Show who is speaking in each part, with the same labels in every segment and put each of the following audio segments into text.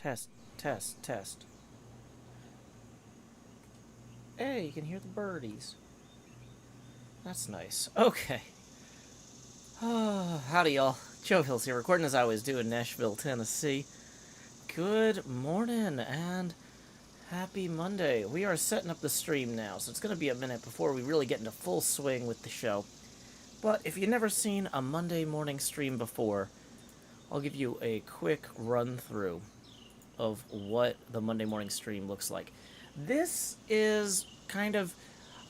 Speaker 1: Test, test, test. Hey, you can hear the birdies. That's nice. Okay. Howdy, y'all. Joe Hills here, recording as I always do in Nashville, Tennessee. Good morning, and happy Monday. We are setting up the stream now, so it's going to be a minute before we really get into full swing with the show. But if you've never seen a Monday morning stream before, I'll give you a quick run-through of what the Monday morning stream looks like. This is kind of...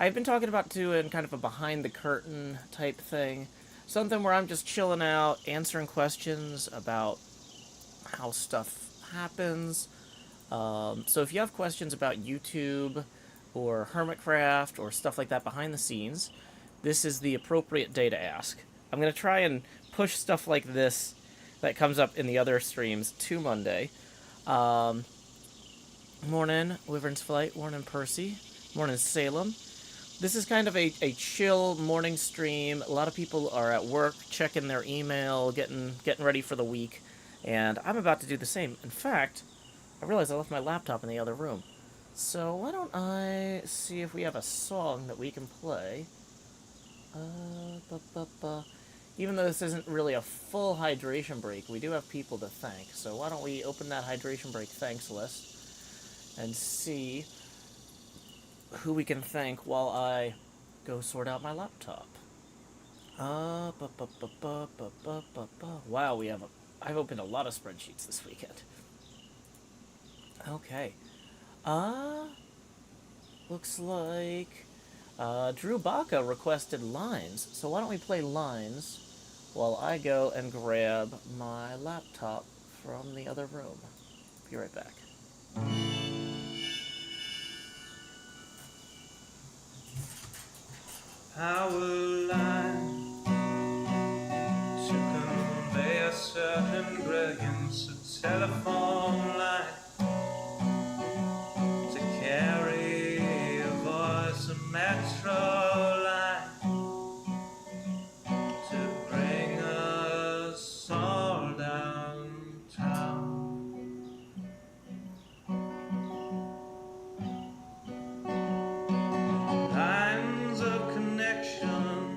Speaker 1: I've been talking about doing kind of a behind-the-curtain type thing. Something where I'm just chilling out, answering questions about how stuff happens. So if you have questions about YouTube or HermitCraft or stuff like that behind the scenes, this is the appropriate day to ask. I'm going to try and push stuff like this that comes up in the other streams to Monday. Morning, Wyvern's Flight. Morning, Percy. Morning, Salem. This is kind of a chill morning stream. A lot of people are at work, checking their email, getting ready for the week, and I'm about to do the same. In fact, I realized I left my laptop in the other room. So why don't I see if we have a song that we can play. Even though this isn't really a full hydration break, we do have people to thank. So why don't we open that hydration break thanks list and see who we can thank while I go sort out my laptop. Wow, I've opened a lot of spreadsheets this weekend. Okay. Looks like Drew Baca requested lines. So why don't we play lines while I go and grab my laptop from the other room. Be right back.
Speaker 2: Power line to convey a certain brilliance, a telephone line to carry a voice, a metro line to bring us all downtown. Lines of connection,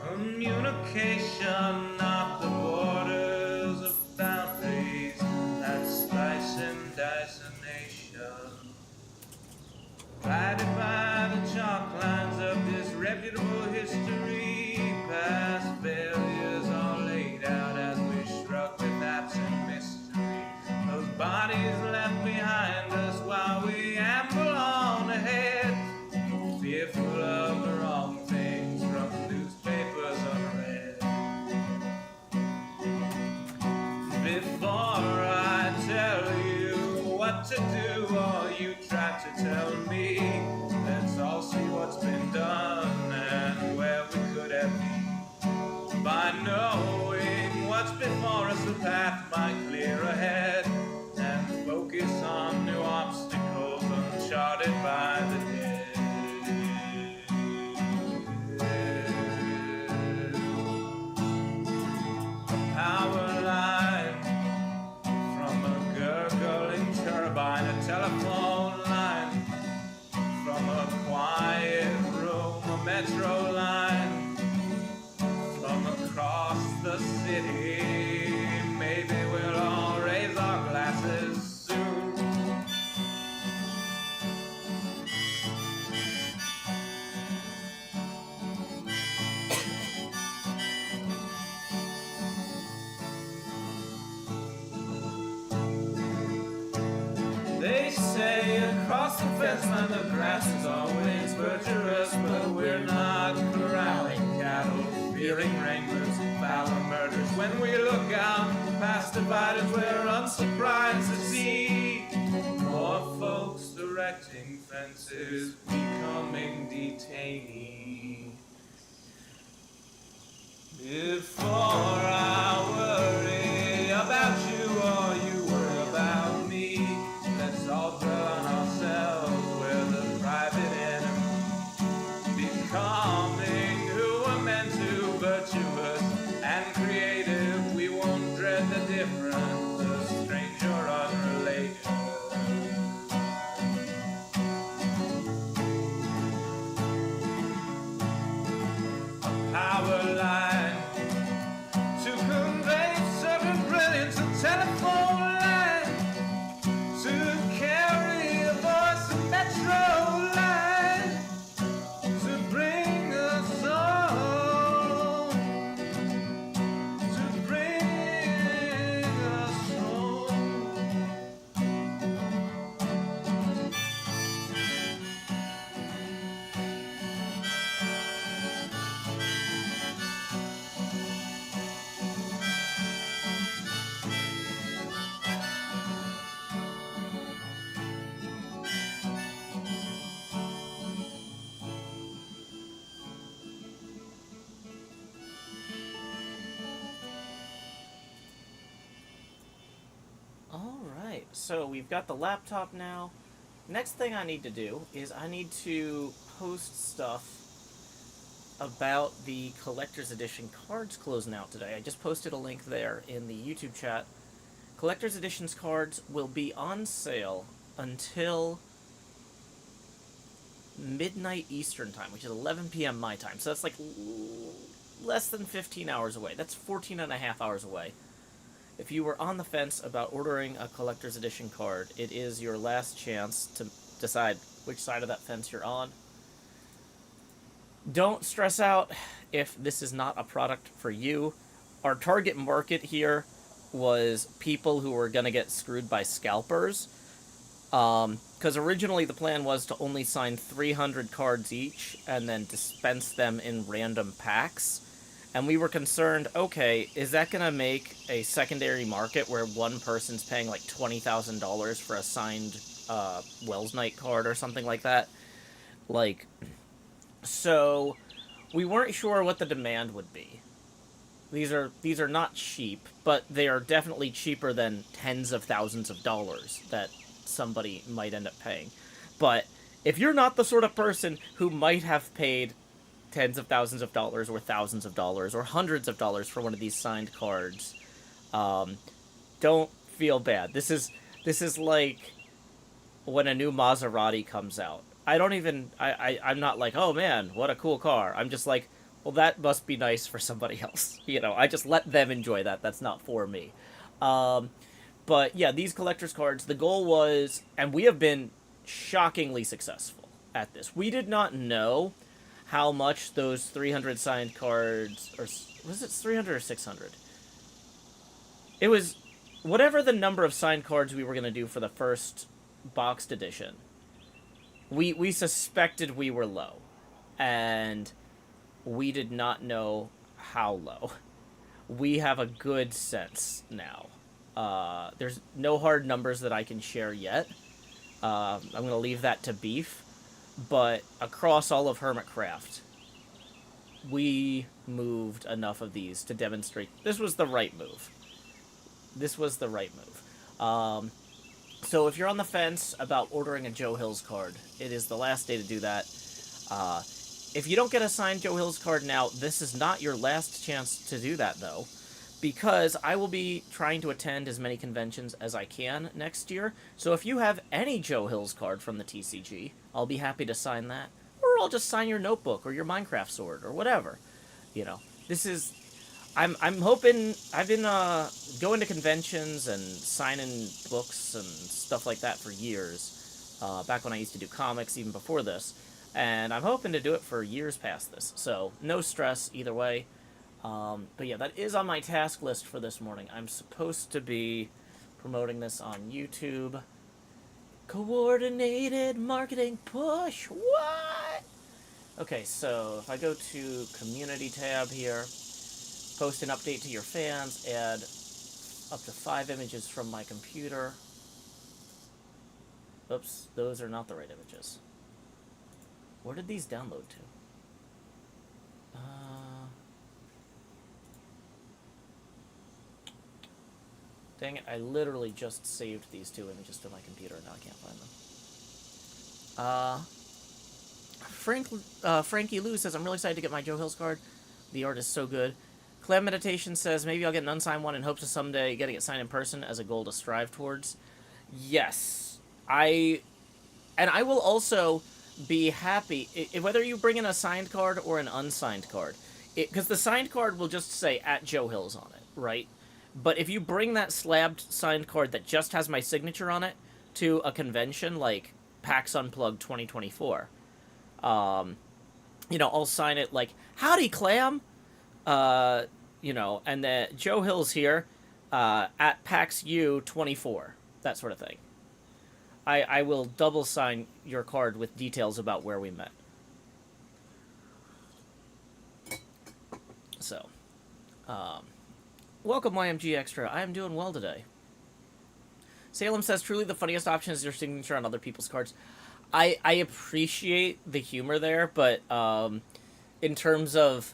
Speaker 2: communication, not the borders of boundaries that slice and dice a nation. Guided by the chalk lines of disreputable history, past failures are laid out as we shrug with absent mystery. Those bodies left behind us while we amble on ahead, fearful of the wrong things from newspapers unread. Before I tell you what to do, or you try to tell me, let's all see what's been done and where we could have been. By knowing what's before us, the path might clear ahead and focus on new obstacles uncharted by the dead. Power line from a gurgling turbine, a telephone line from a quiet room, a metro line from across the city. Maybe we'll all raise our glasses soon. They say across the fence line the grass is always verdurous, but we're not corralling cattle, fearing wranglers, foul murders. When we look out past dividers, we're unsurprised to see more folks directing fences, becoming detainees. Before I worry about you or you worry about me, let's all dwell on ourselves, we're the private enemy, becoming who we're meant to, virtuous and creative. We won't dread the different, the strange or
Speaker 1: So we've got the laptop now. Next thing I need to do is I need to post stuff about the collector's edition cards closing out today. I just posted a link there in the YouTube chat. Collector's editions cards will be on sale until midnight Eastern time, which is 11 p.m. my time. So that's like less than 15 hours away. That's 14 and a half hours away. If you were on the fence about ordering a collector's edition card, it is your last chance to decide which side of that fence you're on. Don't stress out if this is not a product for you. Our target market here was people who were going to get screwed by scalpers. Because originally the plan was to only sign 300 cards each and then dispense them in random packs. And we were concerned, okay, is that going to make a secondary market where one person's paying like $20,000 for a signed Wells Knight card or something like that? Like, so we weren't sure what the demand would be. These are not cheap, but they are definitely cheaper than tens of thousands of dollars that somebody might end up paying. But if you're not the sort of person who might have paid tens of thousands of dollars or thousands of dollars or hundreds of dollars for one of these signed cards, don't feel bad. This is like when a new Maserati comes out. I'm not like, oh man, what a cool car. I'm just like, well, that must be nice for somebody else. I just let them enjoy that. That's not for me. But yeah, these collector's cards, the goal was, and we have been shockingly successful at this. We did not know how much those 300 signed cards, or was it 300 or 600? It was whatever the number of signed cards we were going to do for the first boxed edition. We suspected we were low, and we did not know how low. We have a good sense now. There's no hard numbers that I can share yet. I'm going to leave that to Beef. But across all of HermitCraft, we moved enough of these to demonstrate this was the right move. So if you're on the fence about ordering a Joe Hills card, it is the last day to do that. If you don't get a signed Joe Hills card now, this is not your last chance to do that, though, because I will be trying to attend as many conventions as I can next year. So if you have any Joe Hills card from the TCG, I'll be happy to sign that. Or I'll just sign your notebook or your Minecraft sword or whatever. This is... I'm hoping... I've been going to conventions and signing books and stuff like that for years. Back when I used to do comics, even before this. And I'm hoping to do it for years past this. So, no stress either way. But yeah, that is on my task list for this morning. I'm supposed to be promoting this on YouTube. Coordinated marketing push. What? Okay, so if I go to community tab here, post an update to your fans, add up to 5 images from my computer. Oops, those are not the right images. Where did these download to? Dang it, I literally just saved these 2 images to my computer, and now I can't find them. Frankie Lou says, I'm really excited to get my Joe Hills card. The art is so good. Clam Meditation says, maybe I'll get an unsigned one in hopes of someday getting it signed in person as a goal to strive towards. Yes. And I will also be happy, whether you bring in a signed card or an unsigned card. Because the signed card will just say, at Joe Hills on it, right? But if you bring that slabbed signed card that just has my signature on it to a convention like PAX Unplugged 2024, I'll sign it like, howdy, Clam! And the Joe Hills here, at PAX U 24, that sort of thing. I will double sign your card with details about where we met. So, welcome, YMG Extra. I am doing well today. Salem says, truly the funniest option is your signature on other people's cards. I appreciate the humor there, but in terms of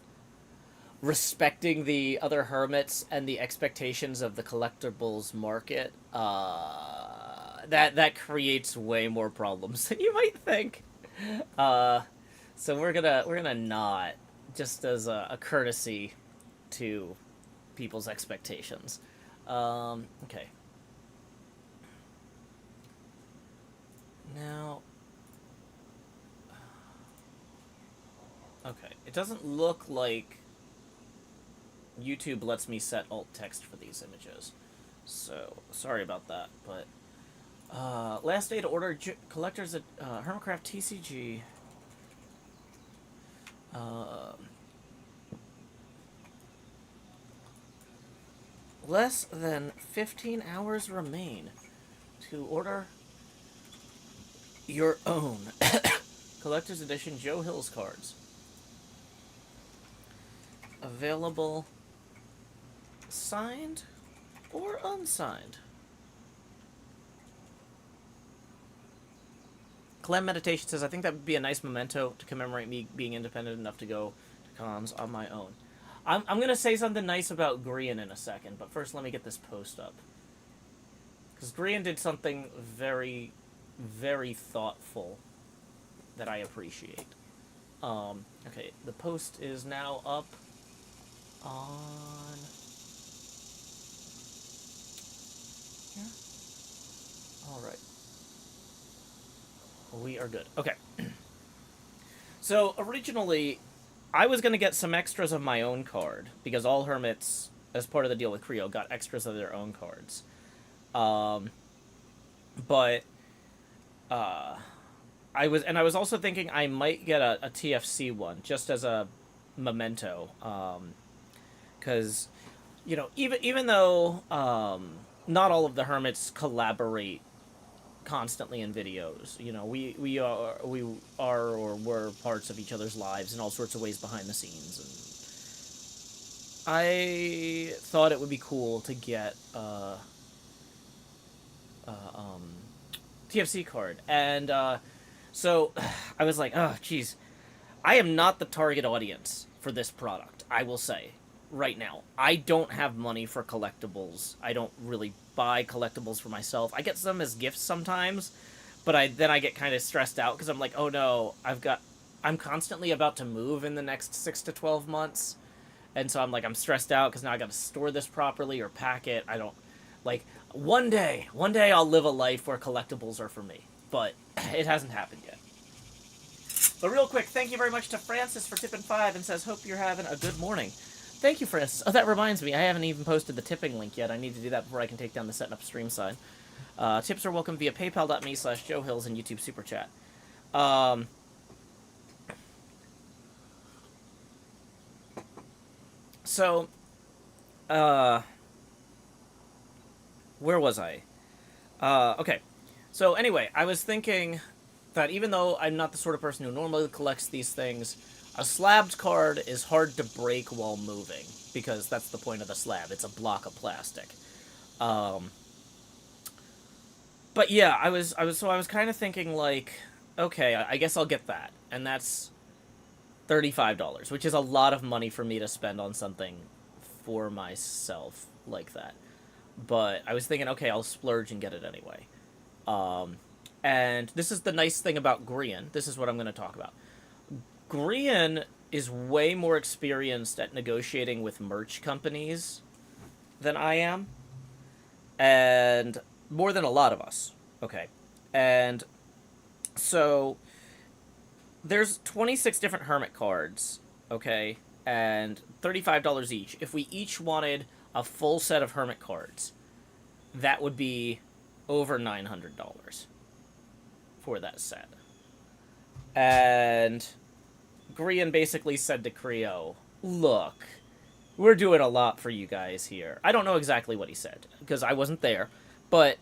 Speaker 1: respecting the other hermits and the expectations of the collectibles market, that creates way more problems than you might think. So we're gonna not, just as a courtesy to people's expectations. Okay. Now, okay, it doesn't look like YouTube lets me set alt text for these images, so sorry about that. But last day to order collectors at HermitCraft TCG. Less than 15 hours remain to order your own collector's edition Joe Hills cards. Available signed or unsigned. Clem Meditation says, I think that would be a nice memento to commemorate me being independent enough to go to cons on my own. I'm going to say something nice about Grian in a second, but first let me get this post up. Because Grian did something very, very thoughtful that I appreciate. Okay, the post is now up on here. All right. We are good. Okay. So originally, I was going to get some extras of my own card, because all Hermits, as part of the deal with Creo, got extras of their own cards. But I was also thinking I might get a TFC one, just as a memento. Because, even though not all of the Hermits collaborate constantly in videos, we are or were parts of each other's lives in all sorts of ways behind the scenes, and I thought it would be cool to get TFC card, and so I was like, oh geez, I am not the target audience for this product. I will say right now, I don't have money for collectibles. I don't really buy collectibles for myself. I get some as gifts sometimes, but then I get kind of stressed out because I'm like, oh no, I'm constantly about to move in the next 6 to 12 months, and so I'm stressed out because now I got to store this properly or pack it. I don't like one day I'll live a life where collectibles are for me, but it hasn't happened yet. But real quick, thank you very much to Francis for tipping 5 and says, hope you're having a good morning. Thank you, Francis. Oh, that reminds me, I haven't even posted the tipping link yet. I need to do that before I can take down the setting up stream sign. Tips are welcome via paypal.me/JoeHills and YouTube Super Chat. So, where was I? Okay. So anyway, I was thinking that even though I'm not the sort of person who normally collects these things, a slabbed card is hard to break while moving, because that's the point of the slab. It's a block of plastic. But yeah, I was kind of thinking like, okay, I guess I'll get that, and that's $35, which is a lot of money for me to spend on something for myself like that. But I was thinking, okay, I'll splurge and get it anyway. And this is the nice thing about Grian. This is what I'm going to talk about. Grian is way more experienced at negotiating with merch companies than I am. And more than a lot of us. Okay. And so there's 26 different Hermit cards, okay? And $35 each. If we each wanted a full set of Hermit cards, that would be over $900 for that set. And Grian basically said to Creo, look, we're doing a lot for you guys here. I don't know exactly what he said, because I wasn't there, but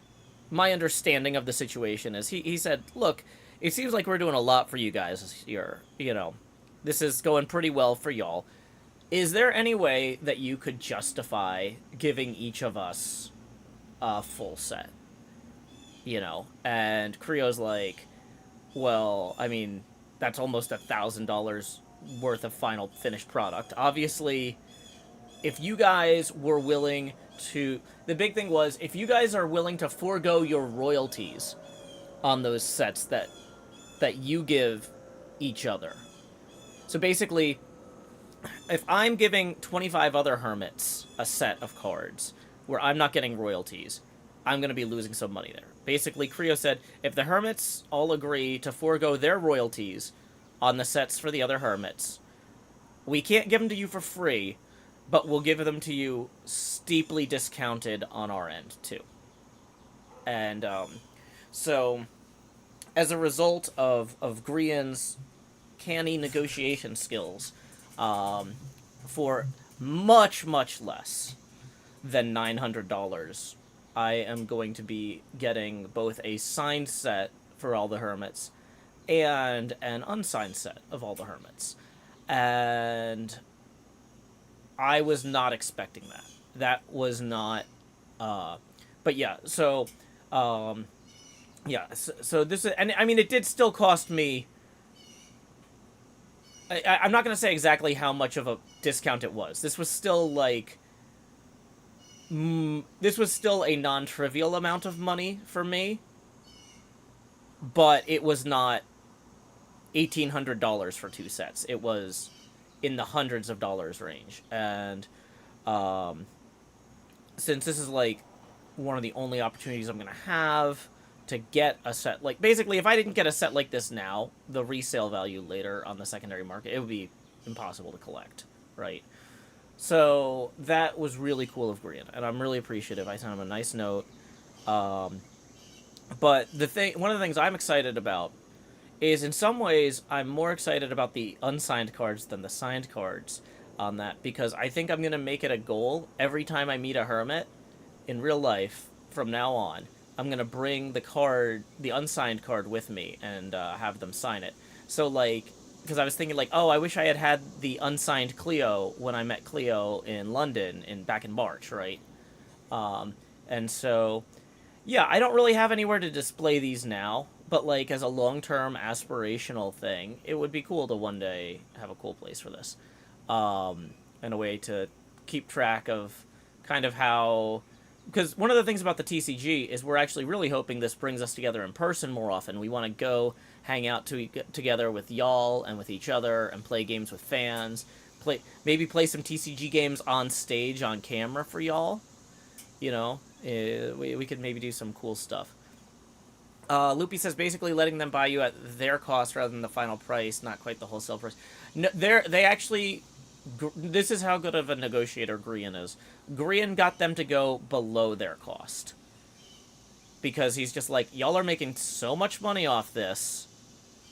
Speaker 1: my understanding of the situation is he said, look, it seems like we're doing a lot for you guys here. This is going pretty well for y'all. Is there any way that you could justify giving each of us a full set? And Creo's like, well, I mean, that's almost $1,000 worth of final finished product. Obviously, if you guys were willing to, the big thing was if you guys are willing to forego your royalties on those sets that you give each other. So basically, if I'm giving 25 other hermits a set of cards where I'm not getting royalties, I'm going to be losing some money there. Basically, Creo said, if the hermits all agree to forego their royalties on the sets for the other hermits, we can't give them to you for free, but we'll give them to you steeply discounted on our end, too. And so, as a result of Grian's canny negotiation skills, for much, much less than $900, I am going to be getting both a signed set for all the hermits and an unsigned set of all the hermits. And I was not expecting that. That was not. But yeah, so. So this is. And I mean, it did still cost me. I'm not going to say exactly how much of a discount it was. This was still like. This was still a non-trivial amount of money for me. But it was not $1,800 for 2 sets. It was in the hundreds of dollars range. And since this is like one of the only opportunities I'm going to have to get a set, like basically if I didn't get a set like this now, the resale value later on the secondary market, it would be impossible to collect, right? So that was really cool of Grian, and I'm really appreciative. I sent him a nice note. But one of the things I'm excited about is, in some ways, I'm more excited about the unsigned cards than the signed cards on that, because I think I'm going to make it a goal every time I meet a hermit in real life from now on. I'm going to bring the unsigned card with me and have them sign it. So, like, because I was thinking, like, oh, I wish I had the unsigned Cleo when I met Cleo in London back in March, right? And so, yeah, I don't really have anywhere to display these now, but, like, as a long-term aspirational thing, it would be cool to one day have a cool place for this. And a way to keep track of kind of how... Because one of the things about the TCG is we're actually really hoping this brings us together in person more often. We want to go hang out together with y'all and with each other and play games with fans. Maybe play some TCG games on stage on camera for y'all. You know, we could maybe do some cool stuff. Loopy says basically letting them buy you at their cost rather than the final price, not quite the wholesale price. No, they actually... This is how good of a negotiator Grian is. Grian got them to go below their cost. Because he's just like, y'all are making so much money off this,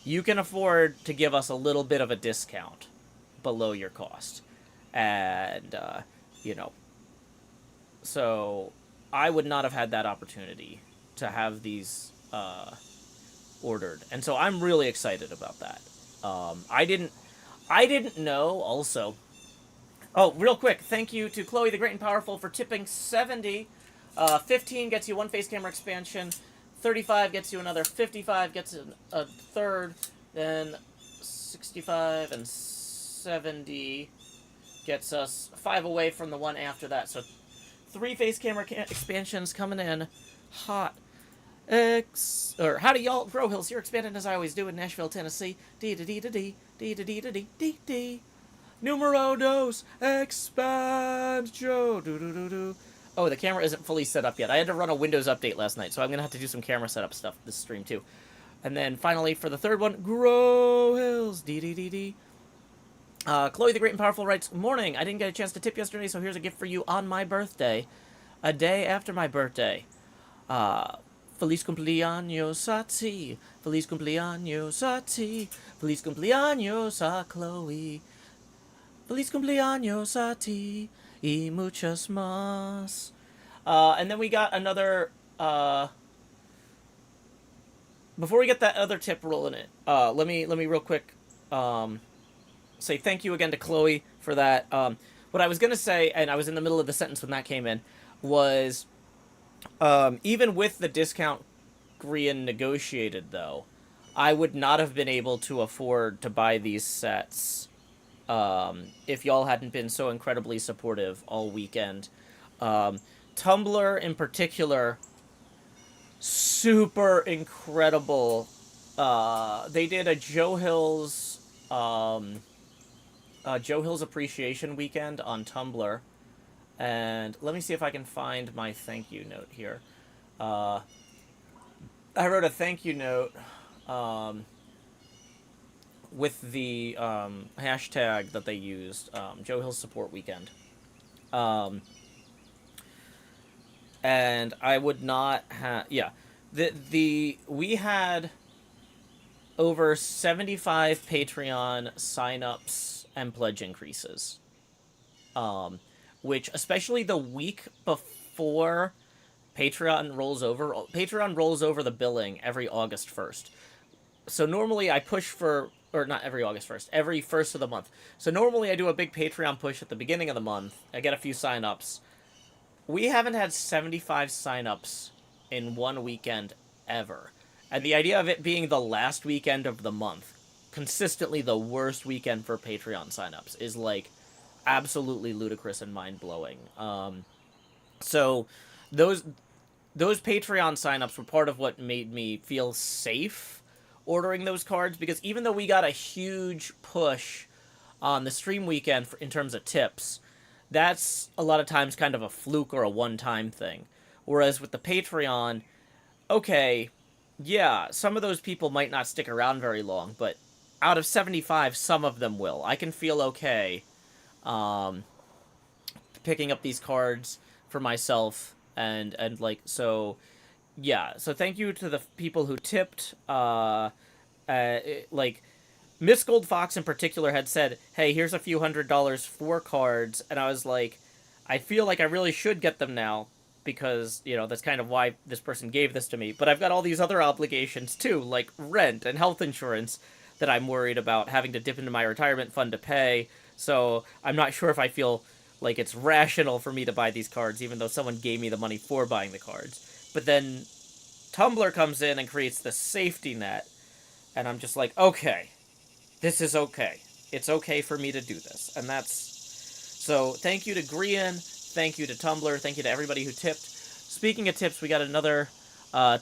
Speaker 1: you can afford to give us a little bit of a discount below your cost. And, so I would not have had that opportunity to have these ordered. And so I'm really excited about that. I didn't know, also... Oh, real quick, thank you to Chloe the Great and Powerful for tipping 70. 15 gets you one face camera expansion. 35 gets you another. 55 gets a third. Then 65 and 70 gets us 5 away from the one after that. So 3 face camera expansions coming in hot. Howdy y'all, Grow Hills here, expanding as I always do in Nashville, Tennessee. D-da-dee-da-dee. Numero dos, expand, Joe. Do. Oh, the camera isn't fully set up yet. I had to run a Windows update last night, so I'm going to have to do some camera setup stuff this stream, too. And then, finally, for the third one, Grow Hills, D. Chloe the Great and Powerful writes, Morning, I didn't get a chance to tip yesterday, so here's a gift for you on my birthday. A day after my birthday. Feliz cumpleaños a ti. Feliz cumpleaños a ti. Feliz cumpleaños a Chloe. Feliz cumpleaños a ti y muchos más. And then we got another... before we get that other tip rolling in, let me real quick say thank you again to Chloe for that. What I was going to say, and I was in the middle of the sentence when that came in, was even with the discount Grian negotiated, though, I would not have been able to afford to buy these sets if y'all hadn't been so incredibly supportive all weekend. Tumblr in particular, super incredible. They did a Joe Hill's appreciation weekend on Tumblr, and let me see if I can find my thank you note here. Uh, I wrote a thank you note with the hashtag that they used, Joe Hill's support weekend. Um, and I would not have, yeah, we had over 75 Patreon signups and pledge increases, which, especially the week before Patreon rolls over the billing every August 1st. So normally I push for, or not every August 1st, every first of the month. So normally I do a big Patreon push at the beginning of the month. I get a few signups. We haven't had 75 signups in one weekend ever. And the idea of it being the last weekend of the month, consistently the worst weekend for Patreon signups, is like absolutely ludicrous and mind-blowing. So those Patreon signups were part of what made me feel safe ordering those cards, because even though we got a huge push on the stream weekend in terms of tips, that's a lot of times kind of a fluke or a one-time thing. Whereas with the Patreon, okay, yeah, some of those people might not stick around very long, but out of 75, some of them will. I can feel okay picking up these cards for myself, and like, so yeah, so thank you to the people who tipped. Like, Miss Gold Fox in particular had said, hey, here's a few $100 for cards, and I was like, I feel like I really should get them now, because, you know, that's kind of why this person gave this to me, but I've got all these other obligations too, like rent and health insurance, that I'm worried about having to dip into my retirement fund to pay, so I'm not sure if I feel like it's rational for me to buy these cards, even though someone gave me the money for buying the cards. But then Tumblr comes in and creates the safety net, and I'm just like, okay, this is okay. It's okay for me to do this. And that's... So, thank you to Grian, thank you to Tumblr, thank you to everybody who tipped. Speaking of tips, we got another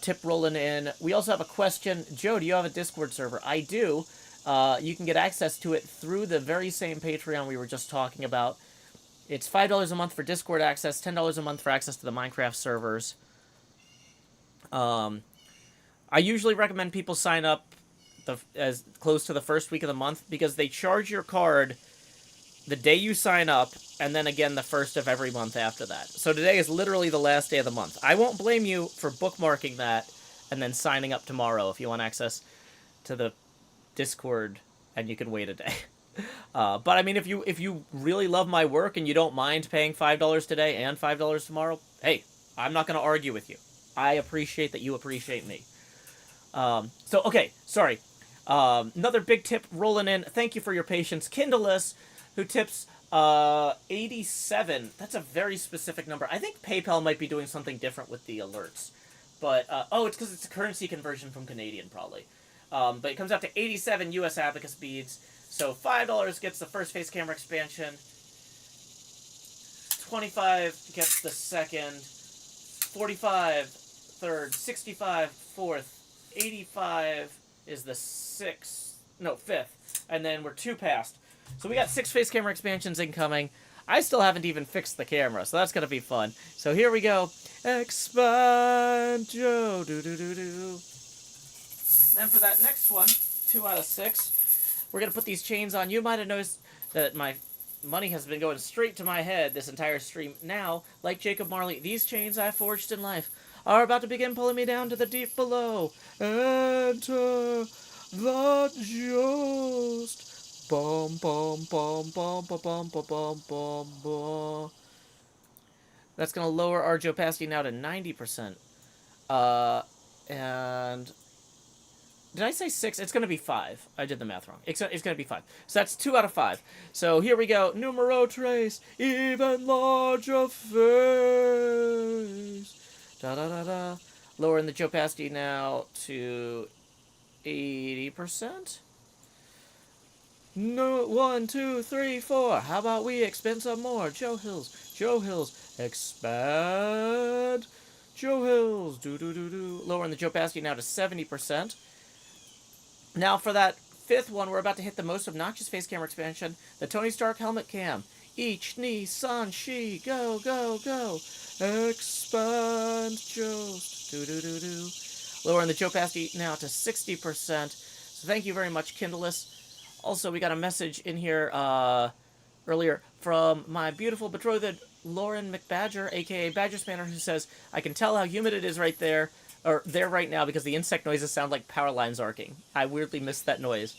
Speaker 1: tip rolling in. We also have a question. Joe, do you have a Discord server? I do. You can get access to it through the very same Patreon we were just talking about. It's $5 a month for Discord access, $10 a month for access to the Minecraft servers. I usually recommend people sign up as close to the first week of the month, because they charge your card the day you sign up, and then again the first of every month after that. So today is literally the last day of the month. I won't blame you for bookmarking that and then signing up tomorrow if you want access to the Discord, and you can wait a day. But I mean, if you really love my work and you don't mind paying $5 today and $5 tomorrow, hey, I'm not going to argue with you. I appreciate that you appreciate me. So, okay, sorry. Another big tip rolling in. Thank you for your patience. Kindleless, who tips 87. That's a very specific number. I think PayPal might be doing something different with the alerts. But, it's because it's a currency conversion from Canadian, probably. But it comes out to 87 US Abacus beads. So $5 gets the first face camera expansion. 25 gets the second. 45 third. 65 fourth. 85 is the fifth, and then we're 2 past. So we got 6 face camera expansions incoming. I still haven't even fixed the camera, so that's gonna be fun. So here we go. Expand Joe, do do do do. Then for that next one, 2 out of 6, we're gonna put these chains on. You might have noticed that my money has been going straight to my head this entire stream. Now, like Jacob Marley, these chains I forged in life are about to begin pulling me down to the deep below. Enter the just. Bum bum bum bum bum bum bum bum bum. That's gonna lower our opacity now to 90%. And did I say 6? It's gonna be 5. I did the math wrong. It's gonna be 5. So that's 2 out of 5. So here we go. Numero tres, even larger face. Da da da da. Lowering the opacity now to 80%. No, 1, 2, 3, 4. How about we expand some more? Joe Hills, expand. Joe Hills, do. Lowering the Joe Pasty now to 70%. Now for that fifth one, we're about to hit the most obnoxious face camera expansion, the Tony Stark helmet cam. Each knee, sun, she, go, go, go. Expand, Jost, do. Lowering the Joe Pasty now to 60%. So thank you very much, Kindless. Also, we got a message in here earlier from my beautiful betrothed Lauren McBadger, aka Badger Spanner, who says, I can tell how humid it is right there, or there right now, because the insect noises sound like power lines arcing. I weirdly missed that noise.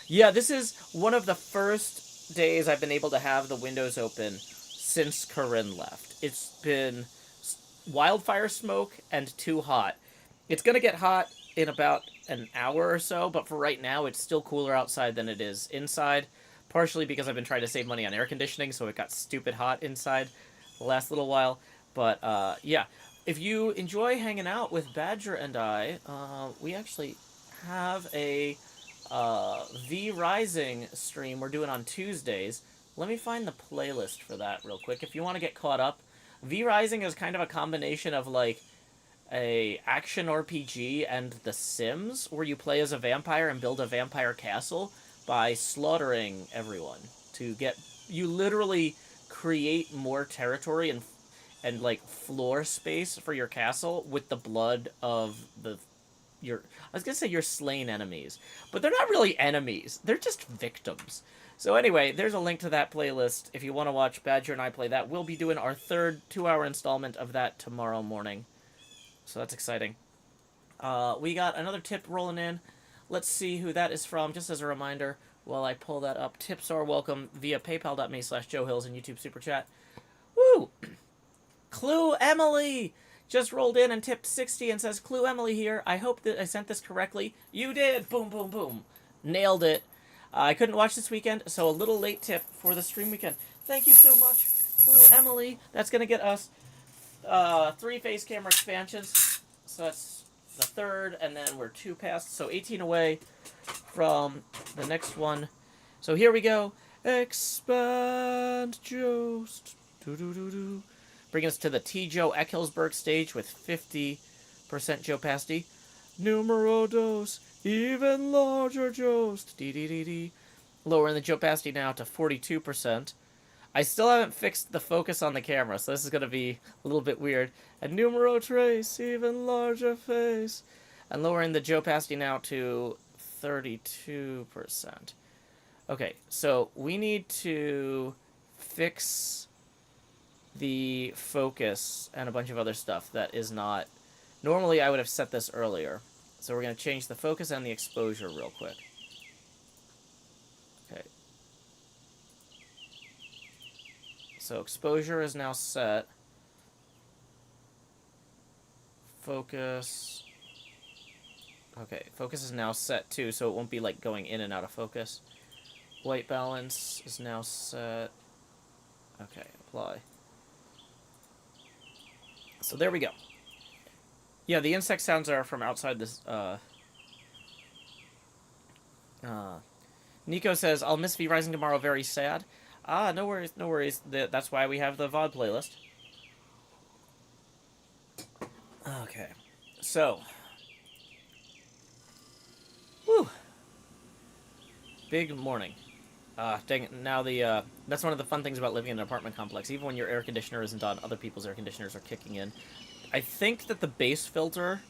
Speaker 1: Yeah, this is one of the first days I've been able to have the windows open since Corinne left. It's been wildfire smoke and too hot. It's gonna get hot in about an hour or so, but for right now, it's still cooler outside than it is inside. Partially because I've been trying to save money on air conditioning, so it got stupid hot inside the last little while. But yeah, if you enjoy hanging out with Badger and I, we actually have a V Rising stream we're doing on Tuesdays. Let me find the playlist for that real quick. If you want to get caught up, V Rising is kind of a combination of like a action RPG and The Sims, where you play as a vampire and build a vampire castle by slaughtering everyone to get. You literally create more territory and like floor space for your castle with the blood of your. I was gonna say your slain enemies, but they're not really enemies. They're just victims. So anyway, there's a link to that playlist if you want to watch Badger and I play that. We'll be doing our third 2-hour installment of that tomorrow morning. So that's exciting. We got another tip rolling in. Let's see who that is from. Just as a reminder, while I pull that up, tips are welcome via paypal.me/JoeHills and YouTube Super Chat. Woo! Clue Emily just rolled in and tipped 60 and says, Clue Emily here. I hope that I sent this correctly. You did! Boom, boom, boom. Nailed it. I couldn't watch this weekend, so a little late tip for the stream weekend. Thank you so much, Clue Emily. That's going to get us 3 face camera expansions. So that's the third, and then we're 2 past. So 18 away from the next one. So here we go. Expand Jost. Bring us to the T. Joe Eckhillsberg stage with 50% Joe Pasty. Numero dos. Even larger Jost. D. Lowering the Joe Pasty now to 42%. I still haven't fixed the focus on the camera, so this is going to be a little bit weird. And numero trace, even larger face. And lowering the Joe Pasty now to 32%. Okay, so we need to fix the focus and a bunch of other stuff that is not... Normally I would have set this earlier. So we're going to change the focus and the exposure real quick. Okay. So exposure is now set. Focus. Okay, focus is now set too, so it won't be like going in and out of focus. White balance is now set. Okay, apply. So there we go. Yeah, the insect sounds are from outside this. Nico says, I'll miss V Rising tomorrow, very sad. Ah, no worries, no worries. That's why we have the VOD playlist. Okay. So. Whew. Big morning. Dang it, now that's one of the fun things about living in an apartment complex. Even when your air conditioner isn't on, other people's air conditioners are kicking in. I think that the bass filter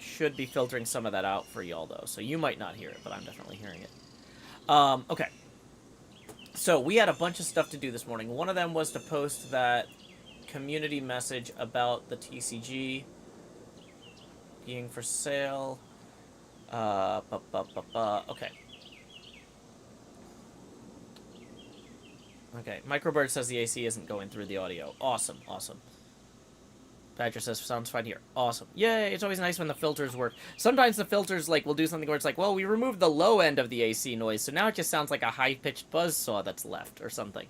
Speaker 1: should be filtering some of that out for y'all, though. So you might not hear it, but I'm definitely hearing it. Okay. So we had a bunch of stuff to do this morning. One of them was to post that community message about the TCG being for sale. Okay. Okay, Microbird says the AC isn't going through the audio. Awesome, awesome. Badger says, sounds fine here. Awesome. Yay, it's always nice when the filters work. Sometimes the filters, like, will do something where it's like, well, we removed the low end of the AC noise, so now it just sounds like a high-pitched buzzsaw that's left, or something.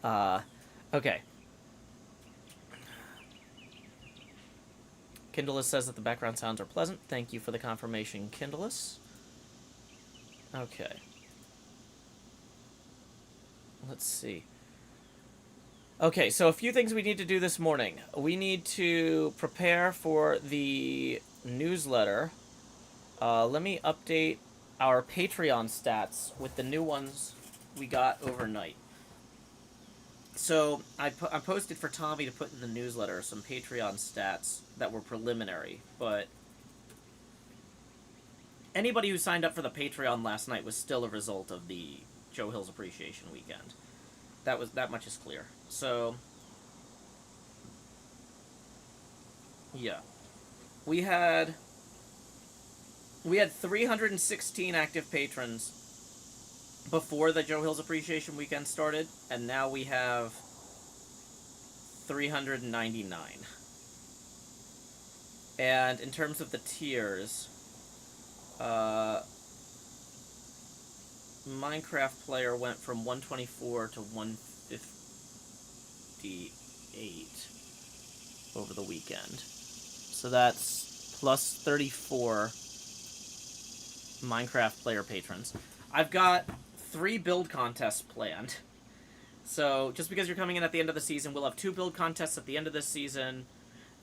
Speaker 1: Okay. Kindless says that the background sounds are pleasant. Thank you for the confirmation, Kindless. Okay. let's see. Okay, so a few things we need to do this morning. We need to prepare for the newsletter. Let me update our Patreon stats with the new ones we got overnight. So I posted for Tommy to put in the newsletter some Patreon stats that were preliminary, but anybody who signed up for the Patreon last night was still a result of the Joe Hill's Appreciation Weekend. That much is clear. So yeah, we had 316 active patrons before the Joe Hill's Appreciation Weekend started, and now we have 399. And in terms of the tiers, Minecraft player went from 124 to 158 over the weekend. So that's plus 34 Minecraft player patrons. I've got 3 build contests planned. So just because you're coming in at the end of the season, we'll have 2 build contests at the end of this season.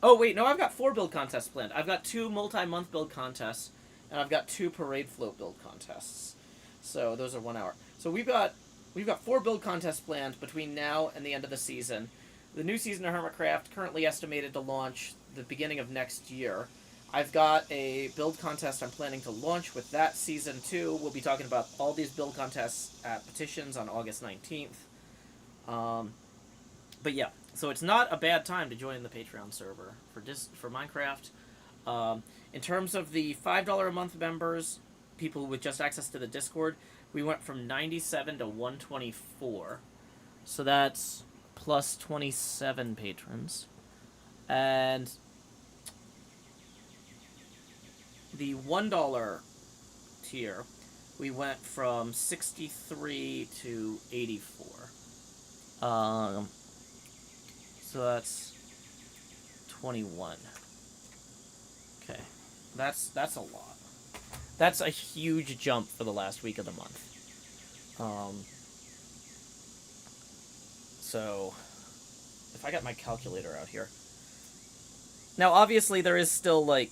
Speaker 1: Oh wait, no, I've got 4 build contests planned. I've got 2 multi-month build contests, and I've got 2 parade float build contests. So those are 1 hour. So we've got 4 build contests planned between now and the end of the season. The new season of HermitCraft currently estimated to launch the beginning of next year. I've got a build contest I'm planning to launch with that season too. We'll be talking about all these build contests at Petitions on August 19th. But yeah, so it's not a bad time to join the Patreon server for Minecraft. In terms of the $5 a month members, people with just access to the Discord, we went from 97 to 124. So that's plus 27 patrons. And the $1 tier, we went from 63 to 84. So that's 21. Okay. That's a lot. That's a huge jump for the last week of the month. So if I got my calculator out here. Now obviously there is still like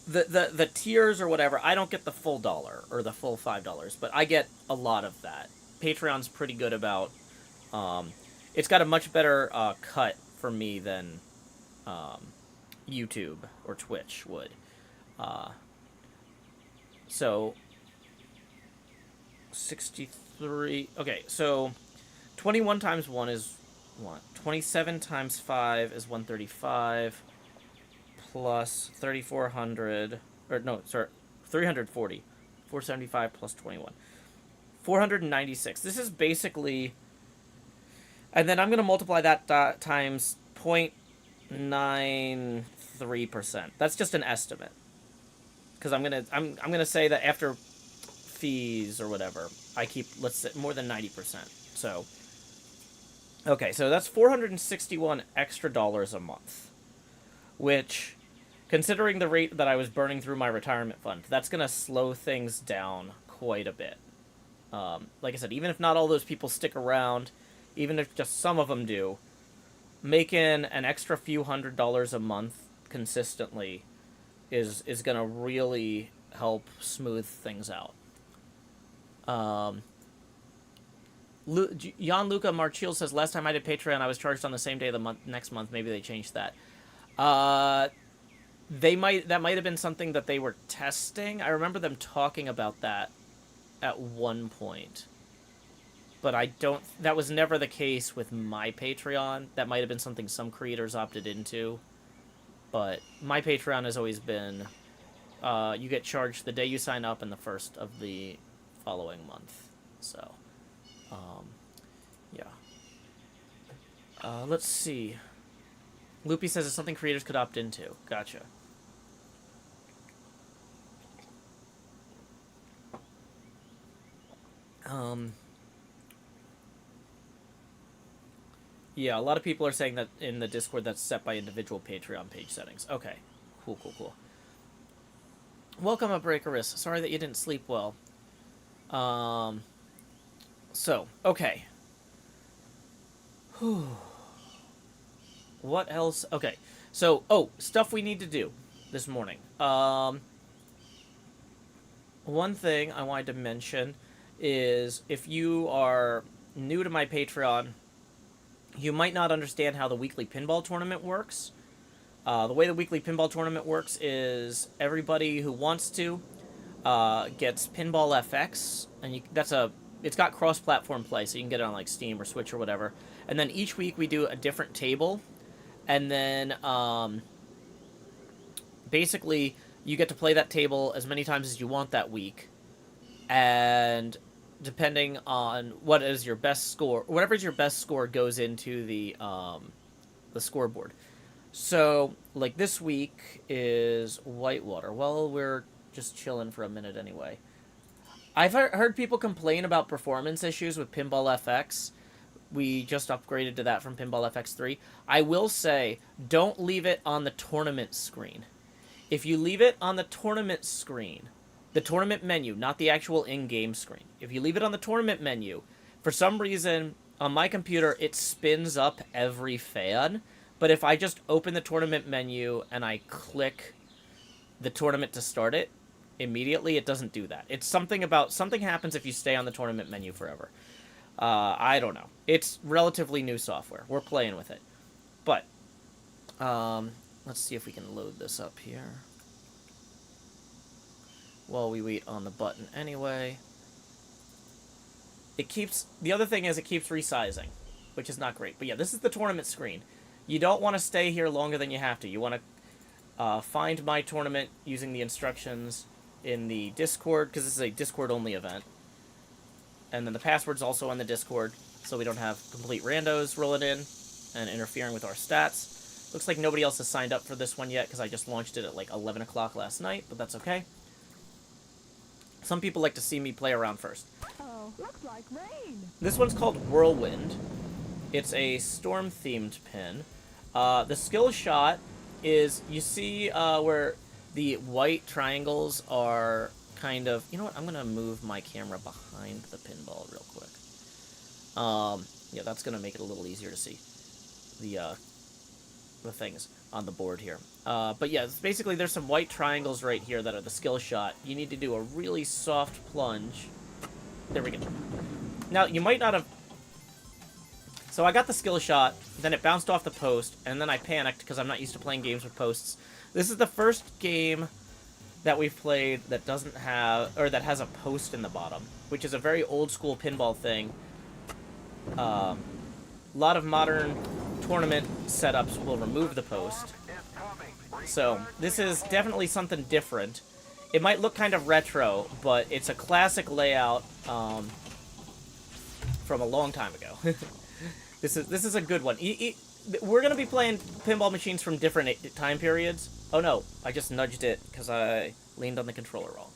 Speaker 1: the tiers or whatever. I don't get the full dollar or the full $5, but I get a lot of that. Patreon's pretty good about it's got a much better cut for me than YouTube or Twitch would. So 63. Okay, so 21 times 1 is what? 27 times 5 is 135 plus 3,400 or no, sorry, 340. 475 plus 21. 496. This is basically, and then I'm going to multiply that times 0.93%. That's just an estimate. Because I'm gonna say that after fees or whatever, I keep, let's say, more than 90%. So, okay, so that's $461 extra a month, which, considering the rate that I was burning through my retirement fund, that's gonna slow things down quite a bit. Like I said, even if not all those people stick around, even if just some of them do, making an extra few $100s a month consistently is gonna really help smooth things out. Gianluca Marchiel says, last time I did Patreon, I was charged on the same day of the month. Next month, maybe they changed that. That might have been something that they were testing. I remember them talking about that at one point, but that was never the case with my Patreon. That might have been something some creators opted into. But my Patreon has always been, you get charged the day you sign up and the first of the following month. So, yeah. Let's see. Loopy says it's something creators could opt into. Gotcha. Yeah, a lot of people are saying that in the Discord that's set by individual Patreon page settings. Okay. Cool. Welcome, Breakerus. Sorry that you didn't sleep well. So, okay. What else? Okay. So, stuff we need to do this morning. One thing I wanted to mention is if you are new to my Patreon, you might not understand how the weekly pinball tournament works. The way the weekly pinball tournament works is everybody who wants to gets Pinball FX, and it's got cross-platform play, so you can get it on like Steam or Switch or whatever. And then each week we do a different table, and then basically you get to play that table as many times as you want that week, and depending on what is your best score, whatever is your best score goes into the scoreboard. So, like, this week is Whitewater. Well, we're just chilling for a minute anyway. I've heard people complain about performance issues with Pinball FX. We just upgraded to that from Pinball FX 3. I will say, don't leave it on the tournament screen. If you leave it on the tournament screen, the tournament menu, not the actual in-game screen. If you leave it on the tournament menu, for some reason, on my computer, it spins up every fan. But if I just open the tournament menu and I click the tournament to start it, immediately it doesn't do that. It's something happens if you stay on the tournament menu forever. I don't know. It's relatively new software. We're playing with it. But, let's see if we can load this up here. While we wait on the button anyway. The other thing is it keeps resizing, which is not great. But yeah, this is the tournament screen. You don't want to stay here longer than you have to. You want to find my tournament using the instructions in the Discord, because this is a Discord-only event. And then the password's also on the Discord, so we don't have complete randos rolling in and interfering with our stats. Looks like nobody else has signed up for this one yet, because I just launched it at like 11 o'clock last night, but that's okay. Some people like to see me play around first.
Speaker 3: Oh, looks like rain.
Speaker 1: This one's called Whirlwind. It's a storm-themed pin. The skill shot is, you see where the white triangles are kind of... You know what? I'm going to move my camera behind the pinball real quick. Yeah, that's going to make it a little easier to see the things on the board here. But yeah, basically there's some white triangles right here that are the skill shot. You need to do a really soft plunge. There we go. Now, you might not have... So I got the skill shot, then it bounced off the post, and then I panicked because I'm not used to playing games with posts. This is the first game that we've played that doesn't have, or that has a post in the bottom, which is a very old school pinball thing. A lot of modern tournament setups will remove the post. So this is definitely something different. It might look kind of retro, but it's a classic layout from a long time ago. This is a good one. We're going to be playing pinball machines from different time periods. Oh no, I just nudged it because I leaned on the controller wrong.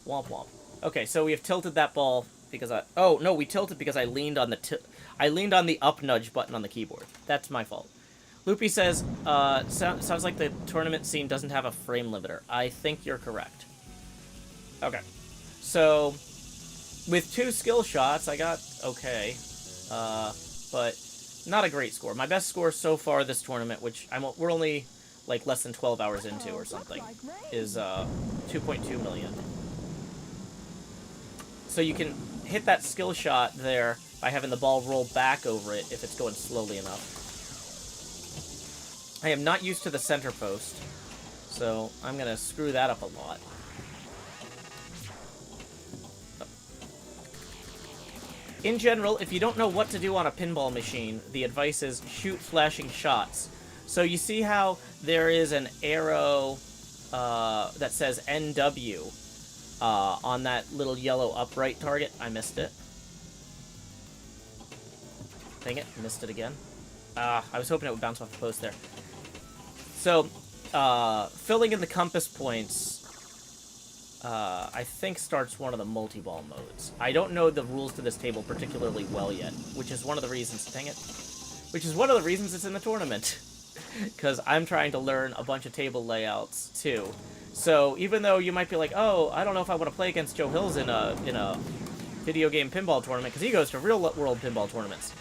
Speaker 1: Womp womp. Okay, so we have tilted that ball because I... Oh, no, we tilted because I leaned on the up nudge button on the keyboard. That's my fault. Loopy says, sounds like the tournament scene doesn't have a frame limiter. I think you're correct. Okay. So, with 2 skill shots, I got okay. But not a great score. My best score so far this tournament, which we're only like less than 12 hours into or something, is 2.2 million. So you can hit that skill shot there by having the ball roll back over it if it's going slowly enough. I am not used to the center post, so I'm going to screw that up a lot. In general, if you don't know what to do on a pinball machine, the advice is shoot flashing shots. So you see how there is an arrow that says NW on that little yellow upright target? I missed it. Dang it, missed it again. I was hoping it would bounce off the post there. So, filling in the compass points... I think starts one of the multi-ball modes. I don't know the rules to this table particularly well yet, which is one of the reasons, dang it, which is one of the reasons it's in the tournament. Because I'm trying to learn a bunch of table layouts, too. So, even though you might be like, oh, I don't know if I want to play against Joe Hills in a video game pinball tournament, because he goes to real-world pinball tournaments.